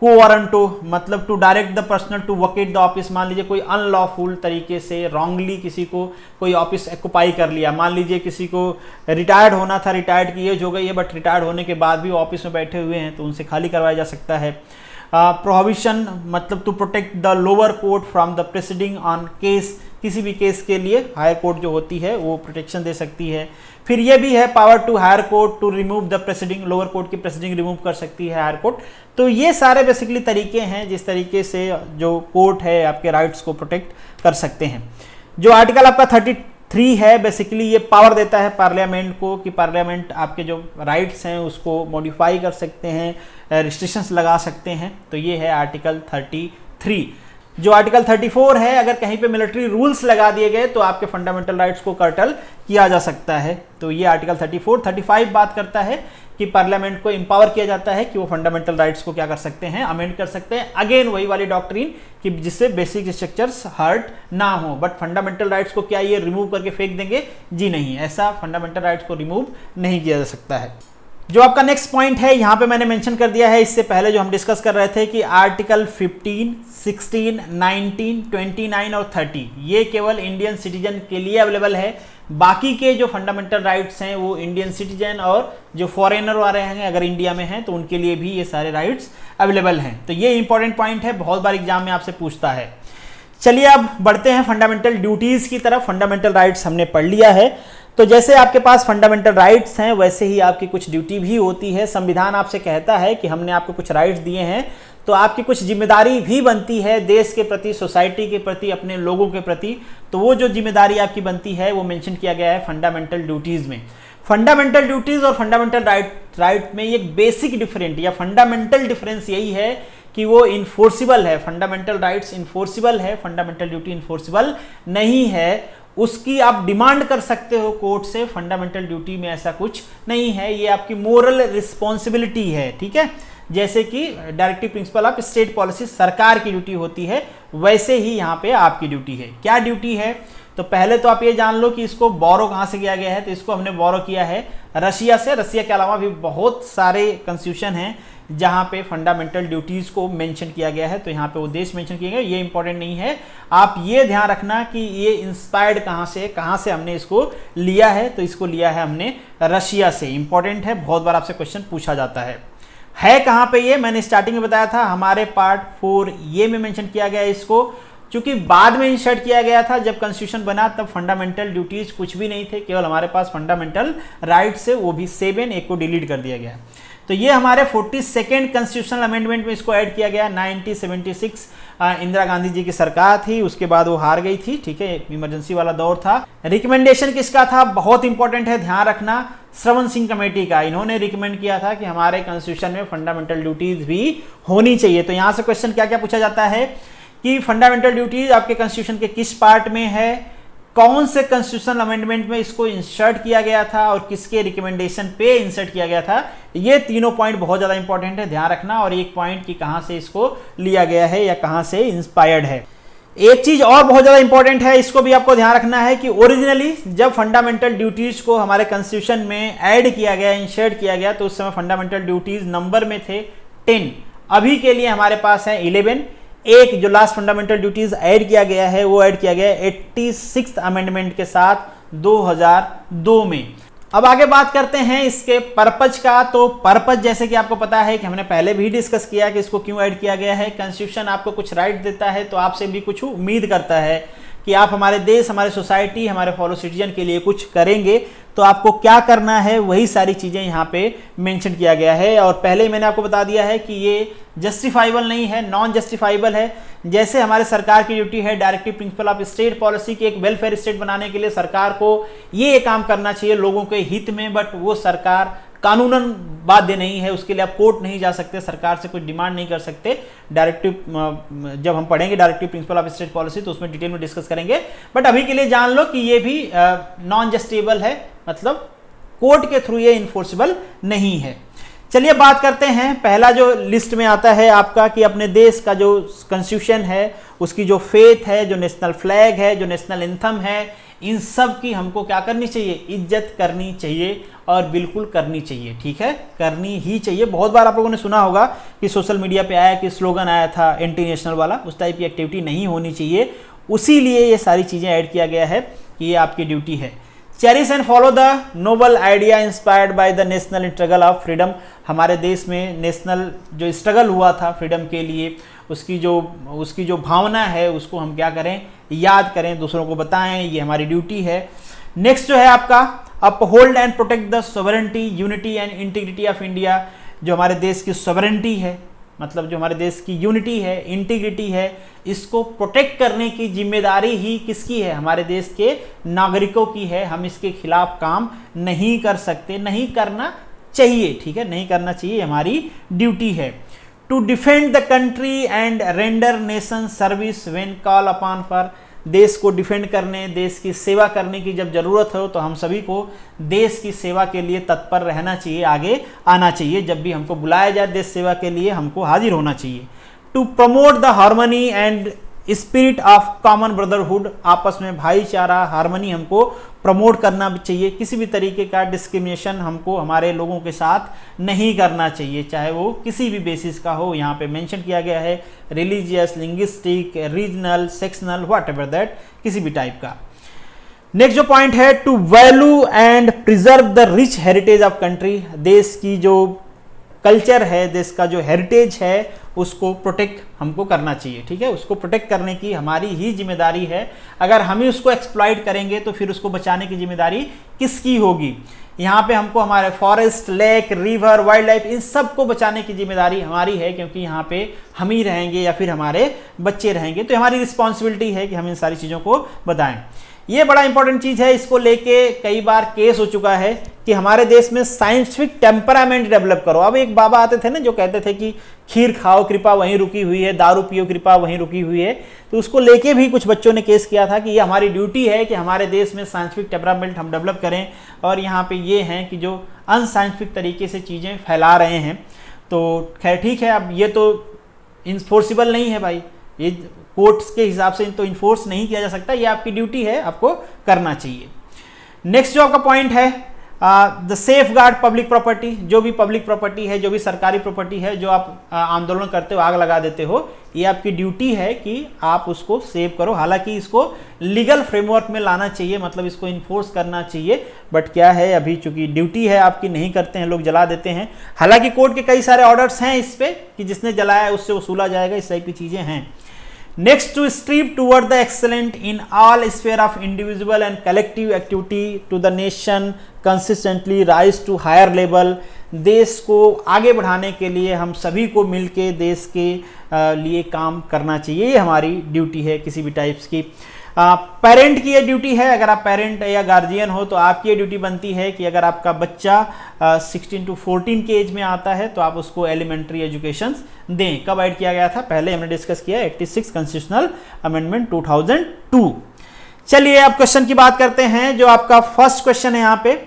को वारंटो, मतलब to direct the personal to vacate the office, मान लीजिए कोई अनलॉफुल तरीके से रॉन्गली किसी को कोई ऑफिस ऑक्युपाई कर लिया, मान लीजिए किसी को रिटायर्ड होना था, रिटायर्ड की एज हो गई है, बट रिटायर्ड होने के बाद भी ऑफिस में बैठे हुए हैं, तो उनसे खाली करवाया जा सकता है। प्रोहिबिशन, मतलब to protect the lower court from the proceeding on case, किसी भी केस के लिए हायर कोर्ट जो होती है वो प्रोटेक्शन दे सकती है। फिर ये भी है power to higher court to remove the presiding, lower court की प्रेसिडिंग रिमूव कर सकती है हायर कोर्ट। तो ये सारे बेसिकली तरीके हैं जिस तरीके से जो कोर्ट है आपके राइट्स को प्रोटेक्ट कर सकते हैं। जो आर्टिकल आपका 33 है बेसिकली ये पावर देता है पार्लियामेंट को कि पार्लियामेंट आपके जो राइट्स हैं उसको मॉडिफाई कर सकते हैं, रिस्ट्रिक्शंस लगा सकते हैं। तो ये है आर्टिकल 33। जो आर्टिकल 34 है, अगर कहीं पे मिलिट्री रूल्स लगा दिए गए तो आपके फंडामेंटल राइट्स को कर्टल किया जा सकता है। तो ये आर्टिकल 34। 35 बात करता है कि पार्लियामेंट को एम्पावर किया जाता है कि वो फंडामेंटल राइट्स को क्या कर सकते हैं, अमेंड कर सकते हैं। अगेन वही वाली डॉक्ट्रिन कि जिससे बेसिक स्ट्रक्चर्स हर्ट ना हो। बट फंडामेंटल राइट्स को क्या ये रिमूव करके फेंक देंगे? जी नहीं, ऐसा फंडामेंटल राइट्स को रिमूव नहीं किया जा सकता है। जो आपका नेक्स्ट पॉइंट है यहाँ पे मैंने मेंशन कर दिया है, इससे पहले जो हम डिस्कस कर रहे थे कि आर्टिकल 15, 16, 19, 29 और 30 ये केवल इंडियन सिटीजन के लिए अवेलेबल है। बाकी के जो फंडामेंटल राइट्स हैं वो इंडियन सिटीजन और जो फॉरेनर वाले हैं अगर इंडिया में हैं तो उनके लिए भी ये सारे राइट्स अवेलेबल हैं। तो ये इंपॉर्टेंट पॉइंट है, बहुत बार एग्जाम में आपसे पूछता है। चलिए अब बढ़ते हैं फंडामेंटल ड्यूटीज की तरफ। फंडामेंटल राइट्स हमने पढ़ लिया है, तो जैसे आपके पास फंडामेंटल राइट्स हैं वैसे ही आपकी कुछ ड्यूटी भी होती है। संविधान आपसे कहता है कि हमने आपको कुछ राइट्स दिए हैं तो आपकी कुछ जिम्मेदारी भी बनती है देश के प्रति, सोसाइटी के प्रति, अपने लोगों के प्रति। तो वो जो जिम्मेदारी आपकी बनती है वो मेंशन किया गया है फंडामेंटल ड्यूटीज में। फंडामेंटल ड्यूटीज और फंडामेंटल राइट में एक बेसिक डिफरेंट या फंडामेंटल डिफरेंस यही है कि वो इन्फोर्सिबल है। फंडामेंटल राइट्स इन्फोर्सिबल है, फंडामेंटल ड्यूटी इन्फोर्सिबल नहीं है। उसकी आप डिमांड कर सकते हो कोर्ट से, फंडामेंटल ड्यूटी में ऐसा कुछ नहीं है। ये आपकी मोरल रिस्पॉन्सिबिलिटी है, ठीक है। जैसे कि directive principle of state policy सरकार की ड्यूटी होती है, वैसे ही यहाँ पे आपकी ड्यूटी है। क्या ड्यूटी है? तो पहले तो आप ये जान लो कि इसको बोरो कहाँ से किया गया है। तो इसको हमने बोरो किया है रशिया से। रशिया के अलावा भी बहुत सारे कॉन्स्टिट्यूशन हैं जहाँ पे फंडामेंटल ड्यूटीज को मेंशन किया गया है। तो यहाँ पे वो देश मेंशन किए गए, ये इंपॉर्टेंट नहीं है। आप ये ध्यान रखना कि ये इंस्पायर्ड कहाँ से हमने इसको लिया है। तो इसको लिया है हमने रशिया से। इंपॉर्टेंट है, बहुत बार आपसे क्वेश्चन पूछा जाता है कहाँ पे ये? मैंने स्टार्टिंग में बताया था हमारे पार्ट 4 ये में मेंशन किया गया है इसको, क्योंकि बाद में इंसर्ट किया गया था जब कॉन्स्टिट्यूशन बना तब फंडामेंटल ड्यूटीज कुछ भी नहीं थे, केवल हमारे पास फंडामेंटल राइट्स है, वो भी 7, एक को डिलीट कर दिया गया। तो ये हमारे 42nd कॉन्स्टिट्यूशनल अमेंडमेंट में इसको ऐड किया गया। 1976 इंदिरा गांधी जी की सरकार थी, उसके बाद वो हार गई थी, ठीक है, इमरजेंसी वाला दौर था। रिकमेंडेशन किसका था? बहुत इंपॉर्टेंट है, ध्यान रखना, श्रवण सिंह कमेटी का। इन्होंने रिकमेंड किया था कि हमारे कॉन्स्टिट्यूशन में फंडामेंटल ड्यूटीज भी होनी चाहिए। तो यहाँ से क्वेश्चन क्या क्या पूछा जाता है कि फंडामेंटल ड्यूटीज आपके कॉन्स्टिट्यूशन के किस पार्ट में है, कौन से कॉन्स्टिट्यूशनल अमेंडमेंट में इसको इंसर्ट किया गया था और किसके रिकमेंडेशन पे इंसर्ट किया गया था। ये तीनों पॉइंट बहुत ज़्यादा इंपॉर्टेंट है, ध्यान रखना। और एक पॉइंट कि कहाँ से इसको लिया गया है या कहाँ से इंस्पायर्ड है। एक चीज और बहुत ज़्यादा इंपॉर्टेंट है, इसको भी आपको ध्यान रखना है कि ओरिजिनली जब फंडामेंटल ड्यूटीज को हमारे कॉन्स्टिट्यूशन में ऐड किया गया, इंसर्ट किया गया, तो उस समय फंडामेंटल ड्यूटीज नंबर में थे 10। अभी के लिए हमारे पास है 11। एक जो लास्ट फंडामेंटल ड्यूटीज ऐड किया गया है वो ऐड किया गया है 86th अमेंडमेंट के साथ 2002 में। अब आगे बात करते हैं इसके पर्पज का। तो पर्पज जैसे कि आपको पता है कि हमने पहले भी डिस्कस किया कि इसको क्यों ऐड किया गया है। कॉन्स्टिट्यूशन आपको कुछ राइट देता है तो आपसे भी कुछ उम्मीद करता है कि आप हमारे देश, हमारे सोसाइटी, हमारे फॉलो सिटीजन के लिए कुछ करेंगे। तो आपको क्या करना है वही सारी चीज़ें यहाँ पे मेंशन किया गया है। और पहले ही मैंने आपको बता दिया है कि ये जस्टिफाइबल नहीं है, नॉन जस्टिफाइबल है। जैसे हमारे सरकार की ड्यूटी है directive principle of state policy की एक वेलफेयर स्टेट बनाने के लिए सरकार को ये काम करना चाहिए लोगों के हित में, बट वो सरकार कानूनन बाध्य नहीं है, उसके लिए आप कोर्ट नहीं जा सकते, सरकार से कुछ डिमांड नहीं कर सकते। डायरेक्टिव जब हम पढ़ेंगे directive principle of state policy तो उसमें डिटेल में डिस्कस करेंगे। बट अभी के लिए जान लो कि ये भी नॉन जस्टिबल है, मतलब कोर्ट के थ्रू ये इन्फोर्सिबल नहीं है। चलिए बात करते हैं, पहला जो लिस्ट में आता है आपका कि अपने देश का जो कॉन्स्टिट्यूशन है, उसकी जो फेथ है, जो नेशनल फ्लैग है, जो नेशनल एंथम है, इन सब की हमको क्या करनी चाहिए? इज्जत करनी चाहिए और बिल्कुल करनी चाहिए, ठीक है, करनी ही चाहिए। बहुत बार आप लोगों ने सुना होगा कि सोशल मीडिया पे आया कि स्लोगन आया था एंटी नेशनल वाला, उस टाइप की एक्टिविटी नहीं होनी चाहिए। उसी लिए ये सारी चीज़ें ऐड किया गया है कि ये आपकी ड्यूटी है। Cherish and follow the noble idea inspired by the national struggle of freedom. हमारे देश में नेशनल जो स्ट्रगल हुआ था फ्रीडम के लिए, उसकी जो भावना है उसको हम क्या करें? याद करें, दूसरों को बताएं, ये हमारी ड्यूटी है। नेक्स्ट जो है आपका uphold and protect the sovereignty, unity and integrity of India. जो हमारे देश की सोवरेनिटी है, मतलब जो हमारे देश की यूनिटी है, इंटीग्रिटी है, इसको प्रोटेक्ट करने की जिम्मेदारी ही किसकी है? हमारे देश के नागरिकों की है। हम इसके खिलाफ काम नहीं कर सकते, नहीं करना चाहिए, ठीक है, नहीं करना चाहिए, हमारी ड्यूटी है। To defend the country and render nation service when call upon for, देश को डिफेंड करने, देश की सेवा करने की जब जरूरत हो तो हम सभी को देश की सेवा के लिए तत्पर रहना चाहिए, आगे आना चाहिए। जब भी हमको बुलाया जाए देश सेवा के लिए, हमको हाजिर होना चाहिए। To promote the harmony and spirit of common brotherhood, आपस में भाईचारा, हार्मनी हमको प्रमोट करना भी चाहिए। किसी भी तरीके का डिस्क्रिमिनेशन हमको हमारे लोगों के साथ नहीं करना चाहिए, चाहे वो किसी भी बेसिस का हो। यहाँ पे मेंशन किया गया है religious, linguistic, regional, sectional, whatever that, किसी भी टाइप का। नेक्स्ट जो पॉइंट है, to value and preserve the rich heritage of country, देश की जो कल्चर है, देश का जो हेरिटेज है, उसको प्रोटेक्ट हमको करना चाहिए, ठीक है, उसको प्रोटेक्ट करने की हमारी ही जिम्मेदारी है। अगर हम ही उसको एक्सप्लॉइट करेंगे तो फिर उसको बचाने की जिम्मेदारी किसकी होगी? यहाँ पे हमको हमारे forest, lake, river, wildlife, इन सब को बचाने की जिम्मेदारी हमारी है, क्योंकि यहाँ पे हम ही रहेंगे या फिर हमारे बच्चे रहेंगे, तो हमारी रिस्पॉन्सिबिलिटी है कि हम इन सारी चीज़ों को बताएं। ये बड़ा इंपॉर्टेंट चीज़ है, इसको लेके कई बार केस हो चुका है कि हमारे देश में साइंटिफिक टेम्परामेंट डेवलप करो। अब एक बाबा आते थे ना जो कहते थे कि खीर खाओ कृपा वहीं रुकी हुई है, दारू पियो कृपा वहीं रुकी हुई है, तो उसको लेके भी कुछ बच्चों ने केस किया था कि ये हमारी ड्यूटी है कि हमारे देश में साइंटिफिक टेम्परामेंट हम डेवलप करें, और यहाँ पे ये हैं कि जो अनसाइंटिफिक तरीके से चीज़ें फैला रहे हैं। तो खैर ठीक है, अब ये तो इन्फोर्सिबल नहीं है भाई, ये कोर्ट्स के हिसाब से तो इन्फोर्स नहीं किया जा सकता, ये आपकी ड्यूटी है, आपको करना चाहिए। नेक्स्ट जो आपका पॉइंट है, the safe guard public property, जो भी पब्लिक प्रॉपर्टी है, जो भी सरकारी प्रॉपर्टी है, जो आप आंदोलन करते हो, आग लगा देते हो, ये आपकी ड्यूटी है कि आप उसको सेव करो। हालांकि इसको लीगल फ्रेमवर्क में लाना चाहिए, मतलब इसको इन्फोर्स करना चाहिए, बट क्या है अभी चूंकि ड्यूटी है आपकी, नहीं करते हैं लोग, जला देते हैं। हालांकि कोर्ट के कई सारे ऑर्डर्स हैं इस पे कि जिसने जलाया उससे वसूला जाएगा, इस टाइप की चीजें हैं। Next, to strive toward the excellent in all sphere of individual and collective activity to the nation consistently rise to higher level, देश को आगे बढ़ाने के लिए हम सभी को मिलके देश के लिए काम करना चाहिए, ये हमारी ड्यूटी है किसी भी टाइप्स की। पेरेंट की ये ड्यूटी है, अगर आप पेरेंट या गार्जियन हो तो आपकी ये ड्यूटी बनती है कि अगर आपका बच्चा 16 to 14 के एज में आता है तो आप उसको एलिमेंट्री एजुकेशन दें। कब ऐड किया गया था? पहले हमने डिस्कस किया 86 कॉन्स्टिट्यूशनल अमेंडमेंट 2002। चलिए अब क्वेश्चन की बात करते हैं। जो आपका फर्स्ट क्वेश्चन है यहाँ पे,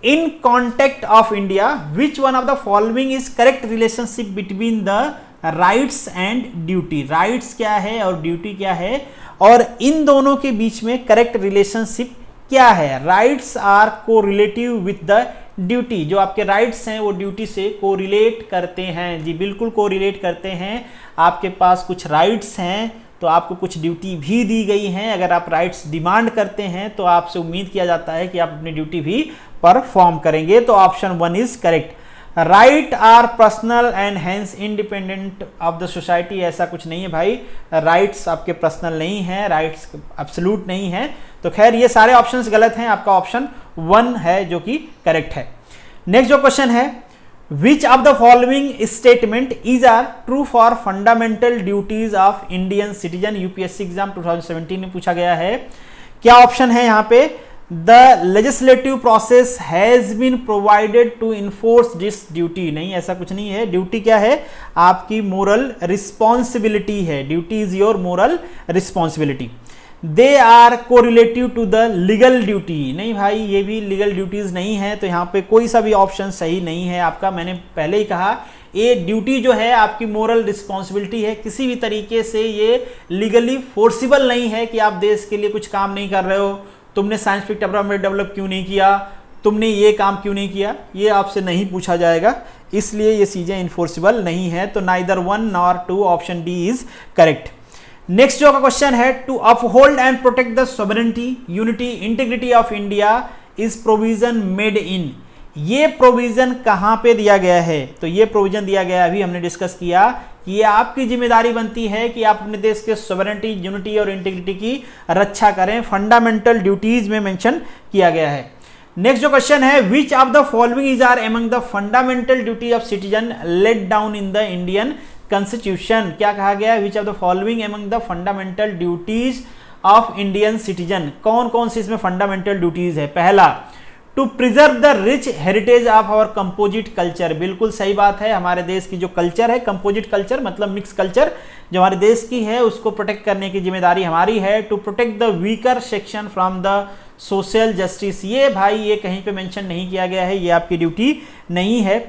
in contact of India which one of the following is correct relationship between the rights and duty. Rights क्या है और ड्यूटी क्या है, और इन दोनों के बीच में करेक्ट रिलेशनशिप क्या है? राइट्स आर को रिलेटिव विथ द ड्यूटी, जो आपके राइट्स हैं वो ड्यूटी से को रिलेट करते हैं। जी बिल्कुल को रिलेट करते हैं। आपके पास कुछ राइट्स हैं तो आपको कुछ ड्यूटी भी दी गई हैं। अगर आप राइट्स डिमांड करते हैं तो आपसे उम्मीद किया जाता है कि आप अपनी ड्यूटी भी परफॉर्म करेंगे। तो option 1 is correct. Right are personal and hence independent of the society, ऐसा कुछ नहीं है भाई, राइट्स आपके पर्सनल नहीं है, राइट्स एब्सोल्यूट नहीं है। तो खैर ये सारे ऑप्शंस गलत हैं, आपका ऑप्शन 1 है जो कि करेक्ट है। नेक्स्ट जो क्वेश्चन है, which of the following statement is are true for fundamental duties of Indian citizen. UPSC exam 2017 में पूछा गया है। क्या ऑप्शन है यहाँ पे? The legislative process has been provided to enforce this duty. नहीं, ऐसा कुछ नहीं है। ड्यूटी क्या है? आपकी मोरल रिस्पॉन्सिबिलिटी है। Duty is your moral responsibility. They are correlative to the legal duty. नहीं भाई, ये भी लीगल ड्यूटीज नहीं है, तो यहाँ पे कोई सा भी ऑप्शन सही नहीं है आपका। मैंने पहले ही कहा ये ड्यूटी जो है आपकी मोरल रिस्पॉन्सिबिलिटी है, किसी भी तरीके से ये लीगली फोर्सिबल नहीं है कि आप देश के लिए कुछ काम नहीं कर रहे हो, तुमने साइंटिफिक टेम्परामेंट डेवलप क्यों नहीं किया, तुमने ये काम क्यों नहीं किया, ये आपसे नहीं पूछा जाएगा, इसलिए ये चीजें इन्फोर्सिबल नहीं है। तो neither 1 nor 2, option D is correct. Next जो का क्वेश्चन है, to uphold and protect the sovereignty, unity, integrity of India is provision made in. ये प्रोविजन कहां पे दिया गया है? तो ये प्रोविजन दिया गया, अभी हमने डिस्कस किया ये आपकी जिम्मेदारी बनती है कि आप अपने देश के सॉवरेनिटी, यूनिटी और इंटीग्रिटी की रक्षा करें। फंडामेंटल ड्यूटीज में मेंशन किया गया है। नेक्स्ट जो क्वेश्चन है, which of the following is are among the fundamental duty of citizen laid down in the Indian constitution. क्या कहा गया है, which of the following among the fundamental duties of Indian citizen. कौन कौन सी इसमें फंडामेंटल ड्यूटीज है। पहला, to preserve the rich heritage of our composite culture. बिल्कुल सही बात है, हमारे देश की जो कल्चर है, कंपोजिट कल्चर मतलब मिक्स कल्चर जो हमारे देश की है, उसको प्रोटेक्ट करने की जिम्मेदारी हमारी है। To protect the weaker section from the social justice. ये भाई ये कहीं पे मेंशन नहीं किया गया है, ये आपकी ड्यूटी नहीं है।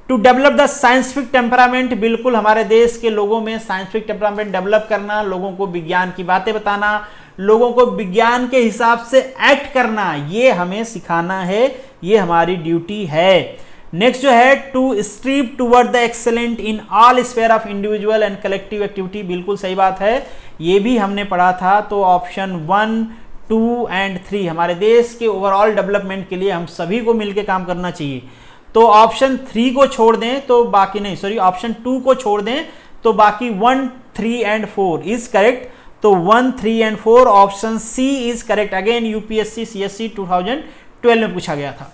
To develop the scientific temperament. बिल्कुल हमारे देश के लोगों में साइंटिफिक टेम्परामेंट डेवलप करना, लोगों को विज्ञान की बातें बताना, लोगों को विज्ञान के हिसाब से एक्ट करना, ये हमें सिखाना है, ये हमारी ड्यूटी है। नेक्स्ट जो है, to strive toward the excellent in all sphere of individual and collective activity. बिल्कुल सही बात है, ये भी हमने पढ़ा था। तो ऑप्शन 1, 2 एंड 3 हमारे देश के ओवरऑल डेवलपमेंट के लिए हम सभी को मिलकर काम करना चाहिए। तो ऑप्शन 3 को छोड़ दें तो बाकी नहीं, सॉरी ऑप्शन 2 को छोड़ दें तो बाकी 1, 3 एंड 4 इज करेक्ट। तो 1, 3 and 4 option C is correct. Again UPSC CSC 2012 में पूछा गया था।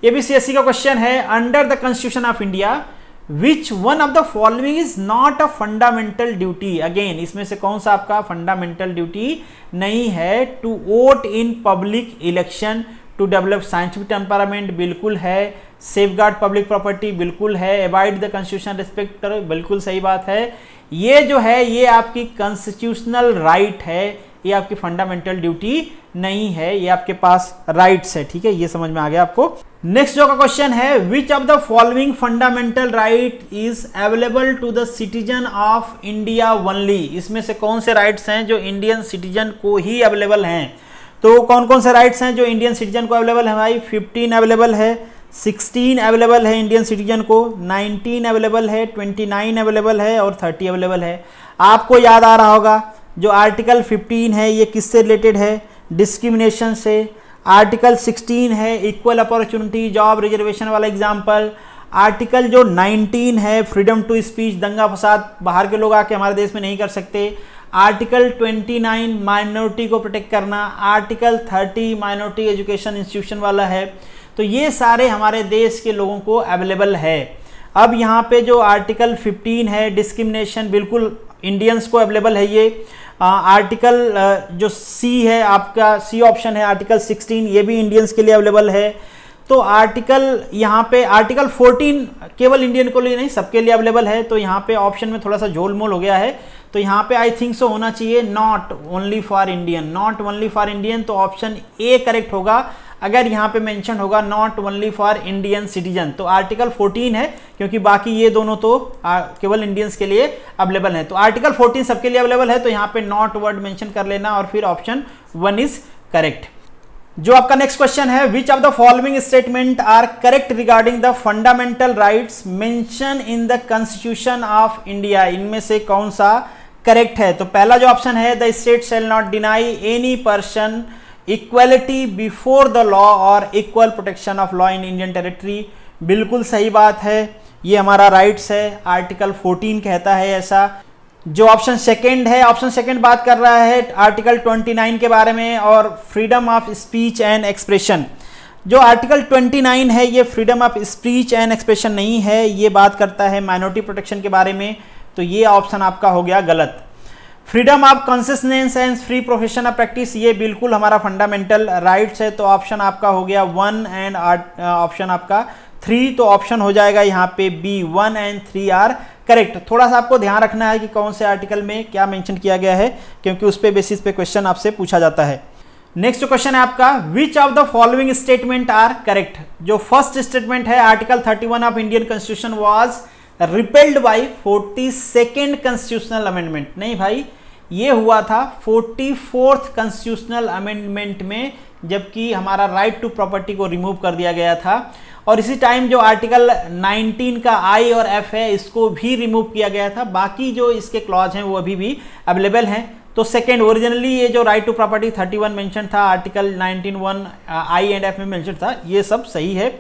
ये भी सीएससी का क्वेश्चन है। Under the constitution of India which one of the following is not a fundamental duty. Again इसमें से कौन सा आपका फंडामेंटल ड्यूटी नहीं है। To vote in public election, to develop scientific temperament बिल्कुल है। सेफगार्ड पब्लिक प्रॉपर्टी बिल्कुल है। अवॉइड द कॉन्स्टिट्यूशन रिस्पेक्ट बिल्कुल सही बात है। ये जो है ये आपकी कॉन्स्टिट्यूशनल राइट है, ये आपकी फंडामेंटल ड्यूटी नहीं है, ये आपके पास राइट्स है। ठीक है, ये समझ में आ गया आपको। नेक्स्ट जो का क्वेश्चन है, which of the following fundamental right is available to the citizen of India only. इसमें से कौन से राइट्स हैं जो इंडियन सिटीजन को ही अवेलेबल हैं। तो कौन कौन से राइट्स हैं जो इंडियन सिटीजन को अवेलेबल है भाई। 15 अवेलेबल है, 16 अवेलेबल है इंडियन सिटीजन को, 19 अवेलेबल है, 29 अवेलेबल है और 30 अवेलेबल है। आपको याद आ रहा होगा जो आर्टिकल 15 है ये किससे रिलेटेड है, डिस्क्रिमिनेशन से। आर्टिकल 16 है इक्वल अपॉर्चुनिटी जॉब रिजर्वेशन वाला एग्जाम्पल। आर्टिकल जो 19 है फ्रीडम टू स्पीच, दंगा फसाद बाहर के लोग आके हमारे देश में नहीं कर सकते। आर्टिकल 29 माइनॉरिटी को प्रोटेक्ट करना। आर्टिकल 30 माइनॉरिटी एजुकेशन इंस्टीट्यूशन वाला है। तो ये सारे हमारे देश के लोगों को अवेलेबल है। अब यहाँ पे जो आर्टिकल 15 है डिस्क्रिमिनेशन बिल्कुल इंडियंस को अवेलेबल है ये। आर्टिकल जो सी है आपका, सी ऑप्शन है आर्टिकल 16, ये भी इंडियंस के लिए अवेलेबल है। तो आर्टिकल यहाँ पे आर्टिकल 14 केवल इंडियन को लिए नहीं सबके लिए अवेलेबल है। तो यहाँ पे ऑप्शन में थोड़ा सा झोलमोल हो गया है। तो यहाँ पे आई थिंक सो होना चाहिए not only for Indian, not only for Indian. तो ऑप्शन ए करेक्ट होगा अगर यहाँ पे मेंशन होगा not only for Indian citizen. तो आर्टिकल 14 है क्योंकि बाकी ये दोनों तो केवल इंडियंस के लिए अवेलेबल है। तो आर्टिकल 14 सबके लिए अवेलेबल है, तो यहाँ पे नॉट वर्ड मेंशन कर लेना और फिर ऑप्शन 1 इज करेक्ट। जो आपका नेक्स्ट क्वेश्चन है, which of the following statement are correct regarding the fundamental rights mention in the constitution of India. इनमें से कौन सा करेक्ट है। तो पहला जो ऑप्शन है, the state shall not deny any person equality before the law और equal protection of law in Indian territory. बिल्कुल सही बात है, ये हमारा राइट्स है, आर्टिकल 14 कहता है ऐसा। जो ऑप्शन सेकंड है, ऑप्शन सेकंड बात कर रहा है आर्टिकल 29 के बारे में और freedom of speech and expression. जो आर्टिकल 29 है ये freedom of speech and expression नहीं है, ये बात करता है माइनॉरिटी प्रोटेक्शन के बारे में। तो ये ऑप्शन आपका हो गया गलत। Freedom of consciousness and free profession of practice, ये बिल्कुल हमारा फंडामेंटल राइट्स है। तो ऑप्शन आपका हो गया 1 एंड ऑप्शन आपका 3। तो ऑप्शन हो जाएगा यहाँ पे बी, 1 एंड 3 आर करेक्ट। थोड़ा सा आपको ध्यान रखना है कि कौन से आर्टिकल में क्या मेंशन किया गया है, क्योंकि उस पे बेसिस पे क्वेश्चन आपसे पूछा जाता है। नेक्स्ट क्वेश्चन है आपका, which of the following statement are correct. जो फर्स्ट स्टेटमेंट है, article 31 of Indian constitution was repealed by 42nd constitutional amendment. नहीं भाई, ये हुआ था 44th कॉन्स्टिट्यूशनल अमेंडमेंट में, जबकि हमारा राइट टू प्रॉपर्टी को रिमूव कर दिया गया था। और इसी टाइम जो आर्टिकल 19 का आई और एफ है इसको भी रिमूव किया गया था। बाकी जो इसके क्लॉज हैं वो अभी भी अवेलेबल हैं। तो सेकेंड, ओरिजिनली ये जो राइट टू प्रॉपर्टी 31 मेंशन था, आर्टिकल 19(1) आई एंड एफ में मेंशन था, ये सब सही है।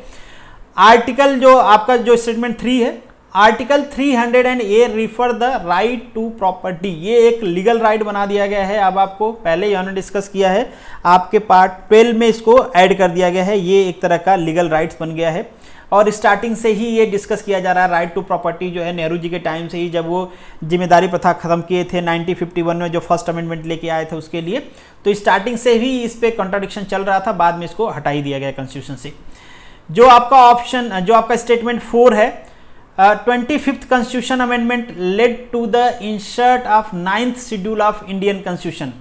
आर्टिकल जो आपका जो स्टेटमेंट 3 है article 300A refer the right to property, ये एक लीगल राइट बना दिया गया है। अब आपको पहले यहाँ डिस्कस किया है, आपके पार्ट 12 में इसको ऐड कर दिया गया है। ये एक तरह का लीगल राइट्स बन गया है और स्टार्टिंग से ही ये डिस्कस किया जा रहा है। राइट टू प्रॉपर्टी जो है नेहरू जी के टाइम से ही, जब वो जिम्मेदारी प्रथा खत्म किए थे 1951 में, जो फर्स्ट अमेंडमेंट लेके आए थे उसके लिए, तो स्टार्टिंग से ही इस पे कॉन्ट्राडिक्शन चल रहा था, बाद में इसको हटा ही दिया गया कॉन्स्टिट्यूशन से। जो आपका ऑप्शन, जो आपका स्टेटमेंट 4 है, 25th constitution amendment led to the insert of 9th schedule of Indian constitution.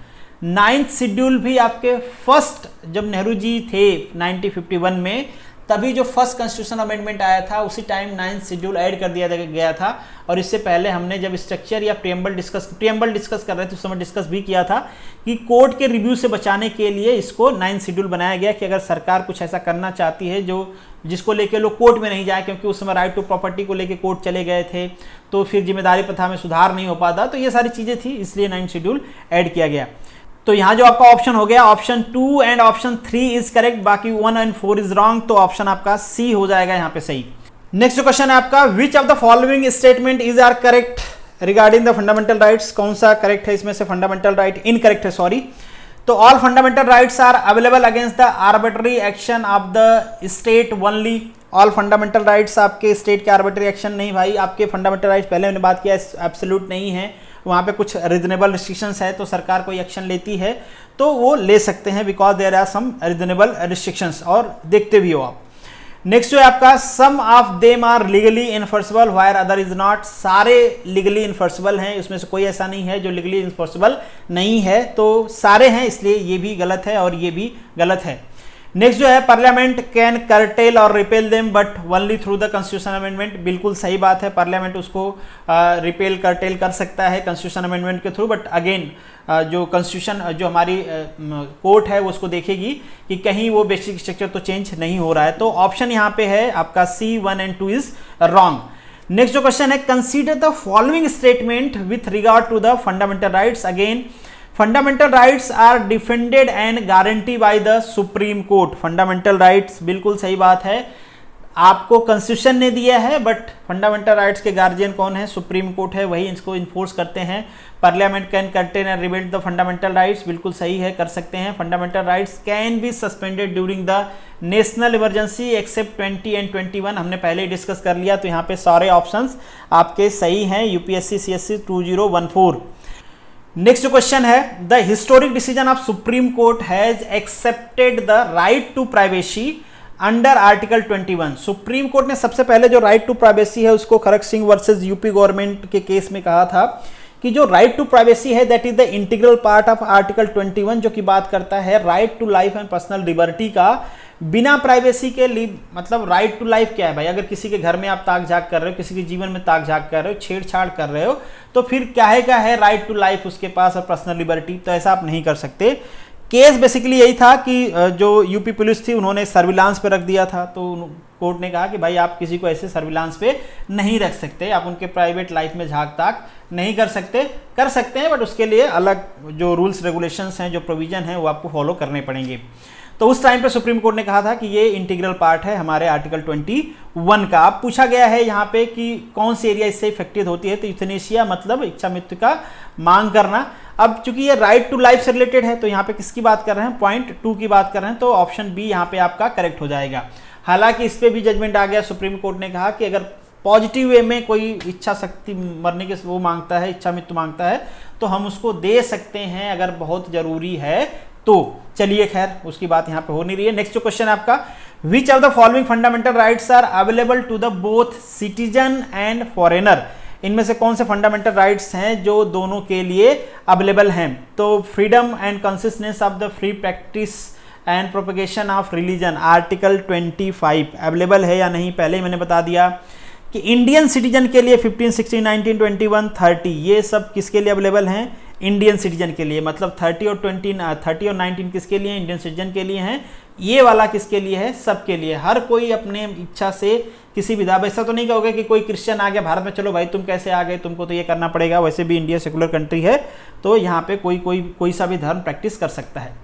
9th schedule भी आपके फर्स्ट, जब नेहरू जी थे 1951 में, तभी जो फर्स्ट कॉन्स्टिट्यूशन अमेंडमेंट आया था उसी टाइम 9th शेड्यूल ऐड कर दिया गया था। और इससे पहले हमने जब स्ट्रक्चर या प्रियम्बल डिस्कस कर रहे थे उस समय डिस्कस भी किया था कि कोर्ट के रिव्यू से बचाने के लिए इसको 9th शेड्यूल बनाया गया कि अगर सरकार कुछ ऐसा करना चाहती है जो जिसको लेके लोग कोर्ट में नहीं जाए, क्योंकि उस समय राइट टू प्रॉपर्टी को लेके कोर्ट चले गए थे, तो फिर जिम्मेदारी प्रथा में सुधार नहीं हो पाता, तो ये सारी चीज़ें थी, इसलिए 9th शेड्यूल ऐड किया गया। तो यहाँ जो आपका ऑप्शन हो गया, option 2 and option 3 is correct, बाकी 1 एंड 4 इज रॉन्ग, तो ऑप्शन आपका सी हो जाएगा यहाँ पे सही। नेक्स्ट क्वेश्चन है आपका, which of the following statement is are correct regarding the fundamental rights. कौन सा करेक्ट है इसमें से? फंडामेंटल राइट इनकरेक्ट है, सॉरी। तो all fundamental rights are available against the arbitrary action of the state only. All fundamental rights आपके स्टेट के आर्बिट्ररी एक्शन नहीं भाई, आपके फंडामेंटल राइट्स पहले हमने बात किया एब्सोल्यूट नहीं है, वहाँ पे कुछ रीजनेबल रिस्ट्रिक्शंस है, तो सरकार कोई एक्शन लेती है तो वो ले सकते हैं, because there are some reasonable restrictions, और देखते भी हो आप। नेक्स्ट जो है आपका, some of them are legally enforceable where other is not. सारे लीगली इन्फोर्सेबल हैं, उसमें से कोई ऐसा नहीं है जो लीगली इन्फोर्सेबल नहीं है, तो सारे हैं, इसलिए ये भी गलत है और ये भी गलत है। नेक्स्ट जो है, पार्लियामेंट कैन करटेल और repel them but only through the constitution amendment. बिल्कुल सही बात है, पार्लियामेंट उसको रिपेल करटेल कर सकता है कॉन्स्टिट्यूशन अमेंडमेंट के थ्रू, बट अगेन जो कॉन्स्टिट्यूशन, जो हमारी कोर्ट है वो उसको देखेगी कि कहीं वो बेसिक स्ट्रक्चर तो चेंज नहीं हो रहा है। तो ऑप्शन यहाँ पे है आपका C 1 and 2 is wrong. Next जो क्वेश्चन है, consider the following statement with regard to the fundamental rights. Again fundamental rights are defended and guarantee by the supreme court. Fundamental rights बिल्कुल सही बात है, आपको कॉन्स्टिट्यूशन ने दिया है, बट फंडामेंटल राइट्स के गार्जियन कौन है? सुप्रीम कोर्ट है, वही इसको इन्फोर्स करते हैं। Parliament can curtail and rebate the fundamental rights, बिल्कुल सही है, कर सकते हैं। Fundamental rights can be suspended during the national emergency except 20 and 21, हमने पहले ही डिस्कस कर लिया, तो यहाँ पे सारे ऑप्शंस आपके सही हैं। UPSC CSC 2014। नेक्स्ट क्वेश्चन है, the historic decision of supreme court has accepted the right to privacy under article 21। Supreme court ने सबसे पहले जो राइट टू प्राइवेसी है उसको Kharak Singh versus UP government के केस में कहा था कि जो राइट टू प्राइवेसी है that is the integral part of article 21, जो कि बात करता है right to life and personal liberty का। बिना प्राइवेसी के लिए, मतलब राइट टू लाइफ क्या है भाई? अगर किसी के घर में आप ताक झाक कर रहे हो, किसी के जीवन में ताक झाक कर रहे हो, छेड़छाड़ कर रहे हो, तो फिर क्या है राइट टू लाइफ उसके पास और पर्सनल लिबर्टी, तो ऐसा आप नहीं कर सकते। केस बेसिकली यही था कि जो यूपी पुलिस थी उन्होंने सर्विलांस पे रख दिया था, तो कोर्ट ने कहा कि भाई आप किसी को ऐसे सर्विलांस पे नहीं रख सकते, आप उनके प्राइवेट लाइफ में झाक ताक नहीं कर सकते। कर सकते हैं बट उसके लिए अलग जो रूल्स रेगुलेशंस हैं, जो प्रोविजन हैं, वो आपको फॉलो करने पड़ेंगे। तो उस टाइम पे सुप्रीम कोर्ट ने कहा था कि ये इंटीग्रल पार्ट है हमारे आर्टिकल 21 का। अब पूछा गया है यहाँ पे कि कौन सी एरिया इससे इफेक्टेड होती है, तो यूथेनेशिया मतलब इच्छा मृत्यु का मांग करना। अब चूंकि ये राइट टू लाइफ से रिलेटेड है, तो यहाँ पे किसकी बात कर रहे हैं? पॉइंट 2 की बात कर रहे हैं, तो ऑप्शन बी यहाँ पे आपका करेक्ट हो जाएगा। हालांकि इस पे भी जजमेंट आ गया, सुप्रीम कोर्ट ने कहा कि अगर पॉजिटिव वे में कोई इच्छा शक्ति मरने के वो मांगता है, इच्छा मृत्यु मांगता है, तो हम उसको दे सकते हैं अगर बहुत जरूरी है तो। चलिए खैर उसकी बात यहाँ पे हो नहीं रही है। नेक्स्ट जो क्वेश्चन है आपका, which of the following fundamental rights are available to the both citizen and foreigner. इनमें से कौन से फंडामेंटल राइट्स हैं जो दोनों के लिए अवेलेबल हैं? तो freedom and consistence of the free practice and propagation of religion, article 25 available है या नहीं? पहले ही मैंने बता दिया कि इंडियन सिटीजन के लिए 15, 16, 19, 21, 30 ये सब किसके लिए अवेलेबल हैं? इंडियन सिटीजन के लिए। मतलब 30 और 19 किसके लिए? इंडियन सिटीजन के लिए हैं। ये वाला किसके लिए है? सबके लिए। हर कोई अपने इच्छा से किसी भी धर्म, ऐसा तो नहीं कहोगे कि कोई क्रिश्चियन आ गया भारत में, चलो भाई तुम कैसे आ गए, तुमको तो ये करना पड़ेगा। वैसे भी इंडिया सेकुलर कंट्री है, तो यहाँ पे कोई सा भी धर्म प्रैक्टिस कर सकता है।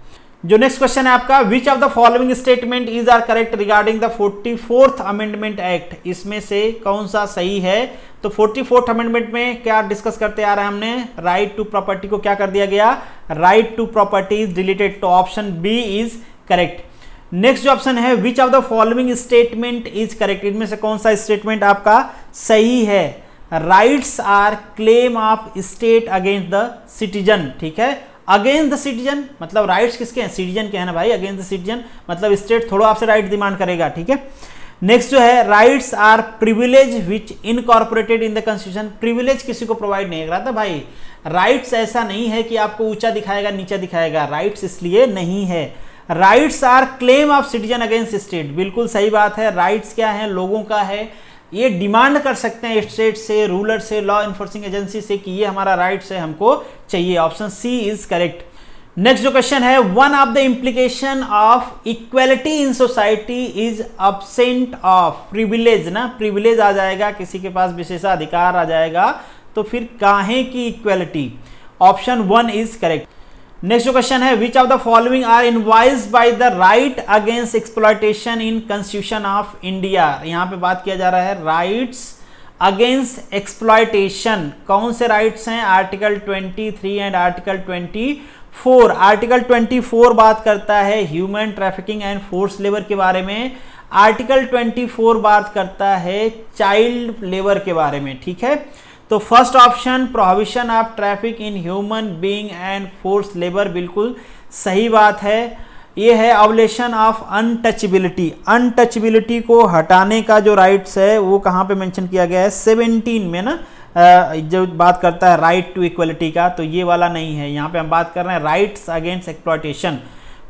जो नेक्स्ट क्वेश्चन है आपका, which of the following statement is are correct regarding the 44th amendment act, इसमें से कौन सा सही है। तो 44th अमेंडमेंट में क्या डिस्कस करते आ रहे हैं हमने, राइट टू प्रॉपर्टी को क्या कर दिया गया, right to property is deleted, तो option B is correct. Next जो ऑप्शन है, which of the following statement is correct, इनमें से कौन सा स्टेटमेंट आपका सही है, rights are claim of state against the citizen, ठीक है, अगेंस्ट द सिटीजन मतलब राइट्स किसके हैं, सिटीजन के हैं ना भाई, अगेंस्ट द सिटीजन मतलब स्टेट थोड़ा आपसे राइट डिमांड करेगा, ठीक है। नेक्स्ट जो है, rights are privilege which incorporated in the constitution, privilege किसी को प्रोवाइड नहीं कर रहा था भाई, राइट्स ऐसा नहीं है कि आपको ऊंचा दिखाएगा नीचा दिखाएगा, राइट्स इसलिए नहीं है। Rights are claim of citizen against state, बिल्कुल सही बात है, राइट्स क्या है, लोगों का है, ये डिमांड कर सकते हैं स्टेट से, रूलर से, लॉ इन्फोर्सिंग एजेंसी से कि ये हमारा राइट्स है, हमको चाहिए, option C is correct. Next जो क्वेश्चन है, one of the implication of equality in society is absent of privilege, ना प्रिविलेज आ जाएगा, किसी के पास विशेषाधिकार आ जाएगा, तो फिर काहे की equality, option 1 is correct. Next जो क्वेश्चन है, which of the following are envisaged by the right against exploitation in constitution of India, यहां पे बात किया जा रहा है राइट्स अगेंस्ट एक्सप्लॉयटेशन, कौन से राइट्स हैं, आर्टिकल 23 एंड आर्टिकल 24। आर्टिकल 24 बात करता है human trafficking and force labour के बारे में, आर्टिकल 24 बात करता है चाइल्ड लेबर के बारे में, ठीक है। तो first option prohibition of traffic in human being and force labour, बिल्कुल सही बात है। ये है अबॉलिशन ऑफ अनटचेबिलिटी, अनटचेबिलिटी को हटाने का जो राइट्स है वो कहाँ पे मेंशन किया गया है, 17 में ना, जो बात करता है राइट टू इक्वलिटी का, तो ये वाला नहीं है, यहाँ पे हम बात कर रहे हैं rights against exploitation.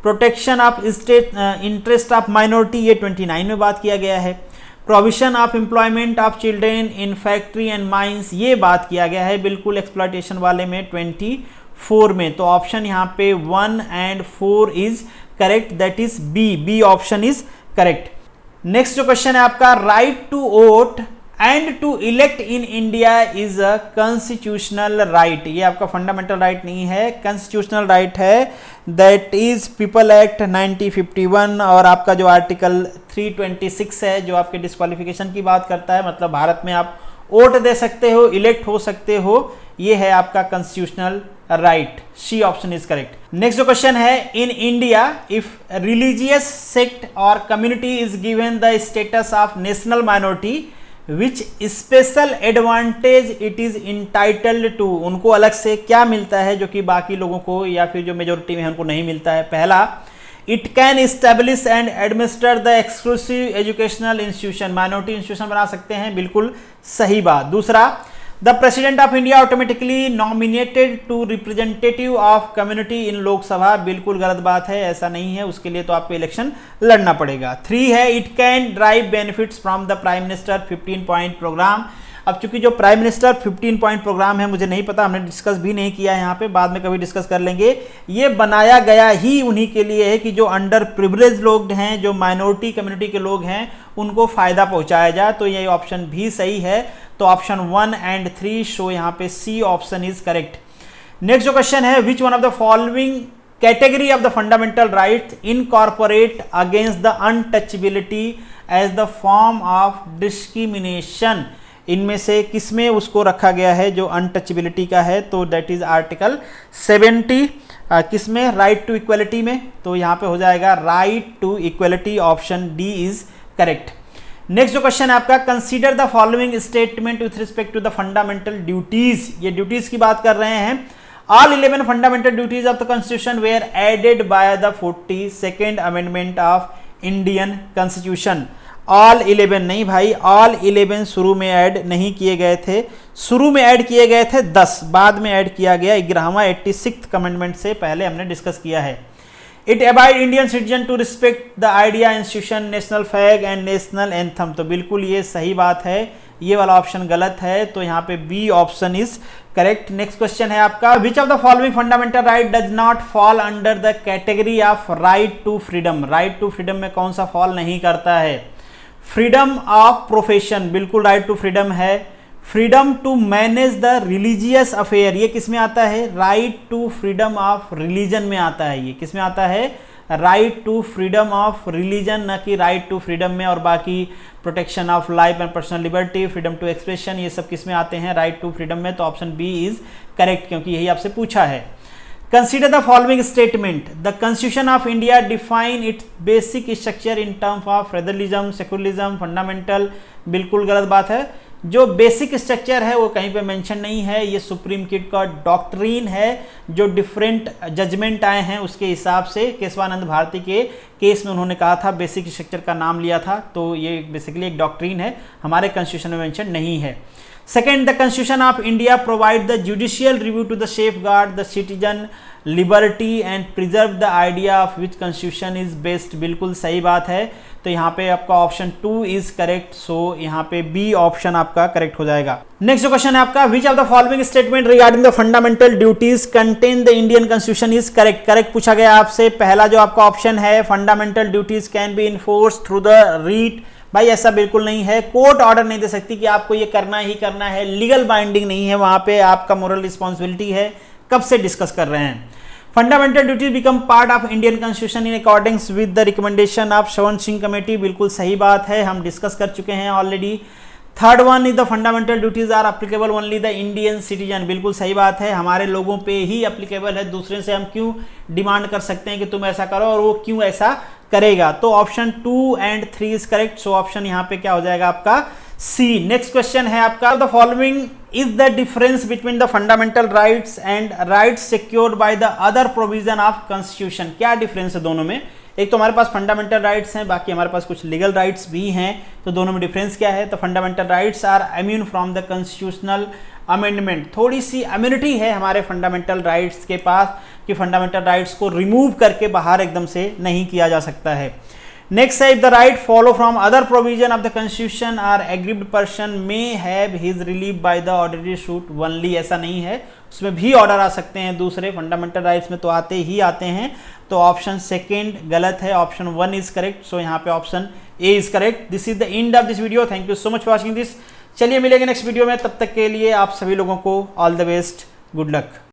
Protection of state interest of minority, ये 29 में बात किया गया है। Provision of employment of children in factory and mines, ये बात किया गया है बिल्कुल एक्सप्लॉयटेशन वाले में 24 में, तो ऑप्शन यहाँ पे 1 and 4 is correct, that is B, B option is correct. Next जो क्वेश्चन है आपका, right to vote and to elect in India is a constitutional right, ये आपका फंडामेंटल राइट नहीं है, कॉन्स्टिट्यूशनल राइट है, दैट इज पीपल एक्ट 1951, और आपका जो आर्टिकल 326 है जो आपके डिस्क्वालिफिकेशन की बात करता है, मतलब भारत में आप वोट दे सकते हो, इलेक्ट हो सकते हो, ये है आपका constitutional right, C option is correct. Next जो क्वेश्चन है, in India if religious sect और community is given the status of national minority which special advantage it is entitled to, उनको अलग से क्या मिलता है जो कि बाकी लोगों को या फिर जो मेजोरिटी में उनको नहीं मिलता है। पहला, it can establish and administer the exclusive educational institution, minority institution बना सकते हैं, बिल्कुल सही बात। दूसरा, the president of India automatically nominated to representative of community in Lok Sabha, बिल्कुल गलत बात है, ऐसा नहीं है, उसके लिए तो आपको इलेक्शन लड़ना पड़ेगा। 3 है, it can drive benefits from the prime minister 15 point program, अब चूंकि जो प्राइम मिनिस्टर 15 पॉइंट प्रोग्राम है मुझे नहीं पता, हमने डिस्कस भी नहीं किया यहाँ पे, बाद में कभी डिस्कस कर लेंगे, ये बनाया गया ही उन्हीं के लिए है कि जो अंडर प्रिविलेज लोग हैं, जो माइनॉरिटी कम्युनिटी के लोग हैं, उनको फायदा पहुंचाया जाए, तो ये ऑप्शन भी सही है, तो ऑप्शन 1 एंड 3 शो यहाँ पे C option is correct. Next जो क्वेश्चन है, which one of the following category of the fundamental right incorporate against the untouchability as the form of discrimination, इनमें से किसमें उसको रखा गया है जो अनटचेबिलिटी का है, तो दैट इज आर्टिकल 70, किसमें, राइट टू इक्वलिटी में, तो यहाँ पे हो जाएगा right to equality, option D is correct. Next जो क्वेश्चन है आपका, consider the following statement with respect to the fundamental duties, ये ड्यूटीज की बात कर रहे हैं। All 11 fundamental duties of the constitution were added by the 42nd amendment of Indian constitution, all 11 नहीं भाई, ऑल 11 शुरू में ऐड नहीं किए गए थे, शुरू में ऐड किए गए थे 10, बाद में ऐड किया गया 11वां 86th अमेंडमेंट से पहले हमने डिस्कस किया है। It abide Indian citizen to respect the idea institution national flag and national anthem, तो बिल्कुल ये सही बात है, ये वाला ऑप्शन गलत है, तो यहाँ पे B option is correct. Next question है आपका, which of the following fundamental right does not fall under the category of right to freedom, right to freedom में कौन सा फॉल नहीं करता है। फ्रीडम ऑफ प्रोफेशन, बिल्कुल राइट टू फ्रीडम है। Freedom to manage the religious affair, ये किस में आता है? Right to freedom of religion में आता है। ये किस में आता है? Right to freedom of religion, न कि राइट टू फ्रीडम में। और बाकी protection of life and personal liberty, freedom to expression, ये सब किस में आते हैं? राइट टू फ्रीडम में। तो ऑप्शन बी इज करेक्ट, क्योंकि यही आपसे पूछा है। Consider the following statement, the constitution of India define it's basic structure in terms of federalism, secularism, fundamental. बिल्कुल गलत बात है। जो बेसिक स्ट्रक्चर है वो कहीं पे मेंशन नहीं है, ये सुप्रीम कोर्ट का डॉक्ट्रीन है, जो डिफरेंट जजमेंट आए हैं उसके हिसाब से। केशवानंद भारती के केस में उन्होंने कहा था, बेसिक स्ट्रक्चर का नाम लिया था, तो ये बेसिकली एक डॉक्ट्रीन है, हमारे कॉन्स्टिट्यूशन में मेंशन नहीं है। Second, the constitution of India provide the judicial review to the safeguard the citizen liberty and preserve the idea of which constitution is best. बिल्कुल सही बात है। तो यहाँ पे आपका ऑप्शन 2 इज करेक्ट। सो यहाँ पे बी ऑप्शन आपका करेक्ट हो जाएगा। नेक्स्ट जो क्वेश्चन है आपका, which of the following statement regarding the fundamental duties contain the Indian constitution is correct. Correct पूछा गया आपसे। पहला जो आपका ऑप्शन है, fundamental duties can be enforce through the writ. भाई ऐसा बिल्कुल नहीं है। कोर्ट ऑर्डर नहीं दे सकती कि आपको ये करना ही करना है, लीगल बाइंडिंग नहीं है, वहां पे आपका मोरल रिस्पॉन्सिबिलिटी है। कब से डिस्कस कर रहे हैं? Fundamental duties become part of Indian constitution in accordance with the recommendation of Swaran Singh committee. बिल्कुल सही बात है, हम डिस्कस कर चुके हैं already. Third one is the fundamental duties are applicable only the Indian citizen. बिल्कुल सही बात है, हमारे लोगों पे ही अप्लीकेबल है, दूसरे से हम क्यों डिमांड कर सकते हैं कि तुम ऐसा करो और वो क्यों ऐसा करेगा। तो option 2 and 3 is correct. So option यहाँ पे क्या हो जाएगा आपका? सी। नेक्स्ट क्वेश्चन है आपका, the following is the difference between the fundamental rights and rights secured by the other provision of constitution. क्या डिफरेंस है दोनों में? एक तो हमारे पास फंडामेंटल राइट्स हैं, बाकी हमारे पास कुछ लीगल राइट्स भी हैं, तो दोनों में डिफरेंस क्या है? तो fundamental rights are immune from the constitutional amendment. थोड़ी सी इम्यूनिटी है हमारे फंडामेंटल राइट्स के पास कि फंडामेंटल राइट्स को रिमूव करके बाहर एकदम से नहीं किया जा सकता है। नेक्स्ट है, if the right follow from other provision of the constitution are aggrieved person may have his relief by the ordinary suit only. ऐसा नहीं है, उसमें भी ऑर्डर आ सकते हैं दूसरे। फंडामेंटल राइट्स में तो आते ही आते हैं। तो ऑप्शन सेकेंड गलत है, ऑप्शन 1 इज करेक्ट। सो यहाँ पे option A is correct. This is the end of this video. Thank you so much for watching this. चलिए मिलेंगे नेक्स्ट वीडियो में, तब तक के लिए आप सभी लोगों को all the best, good luck.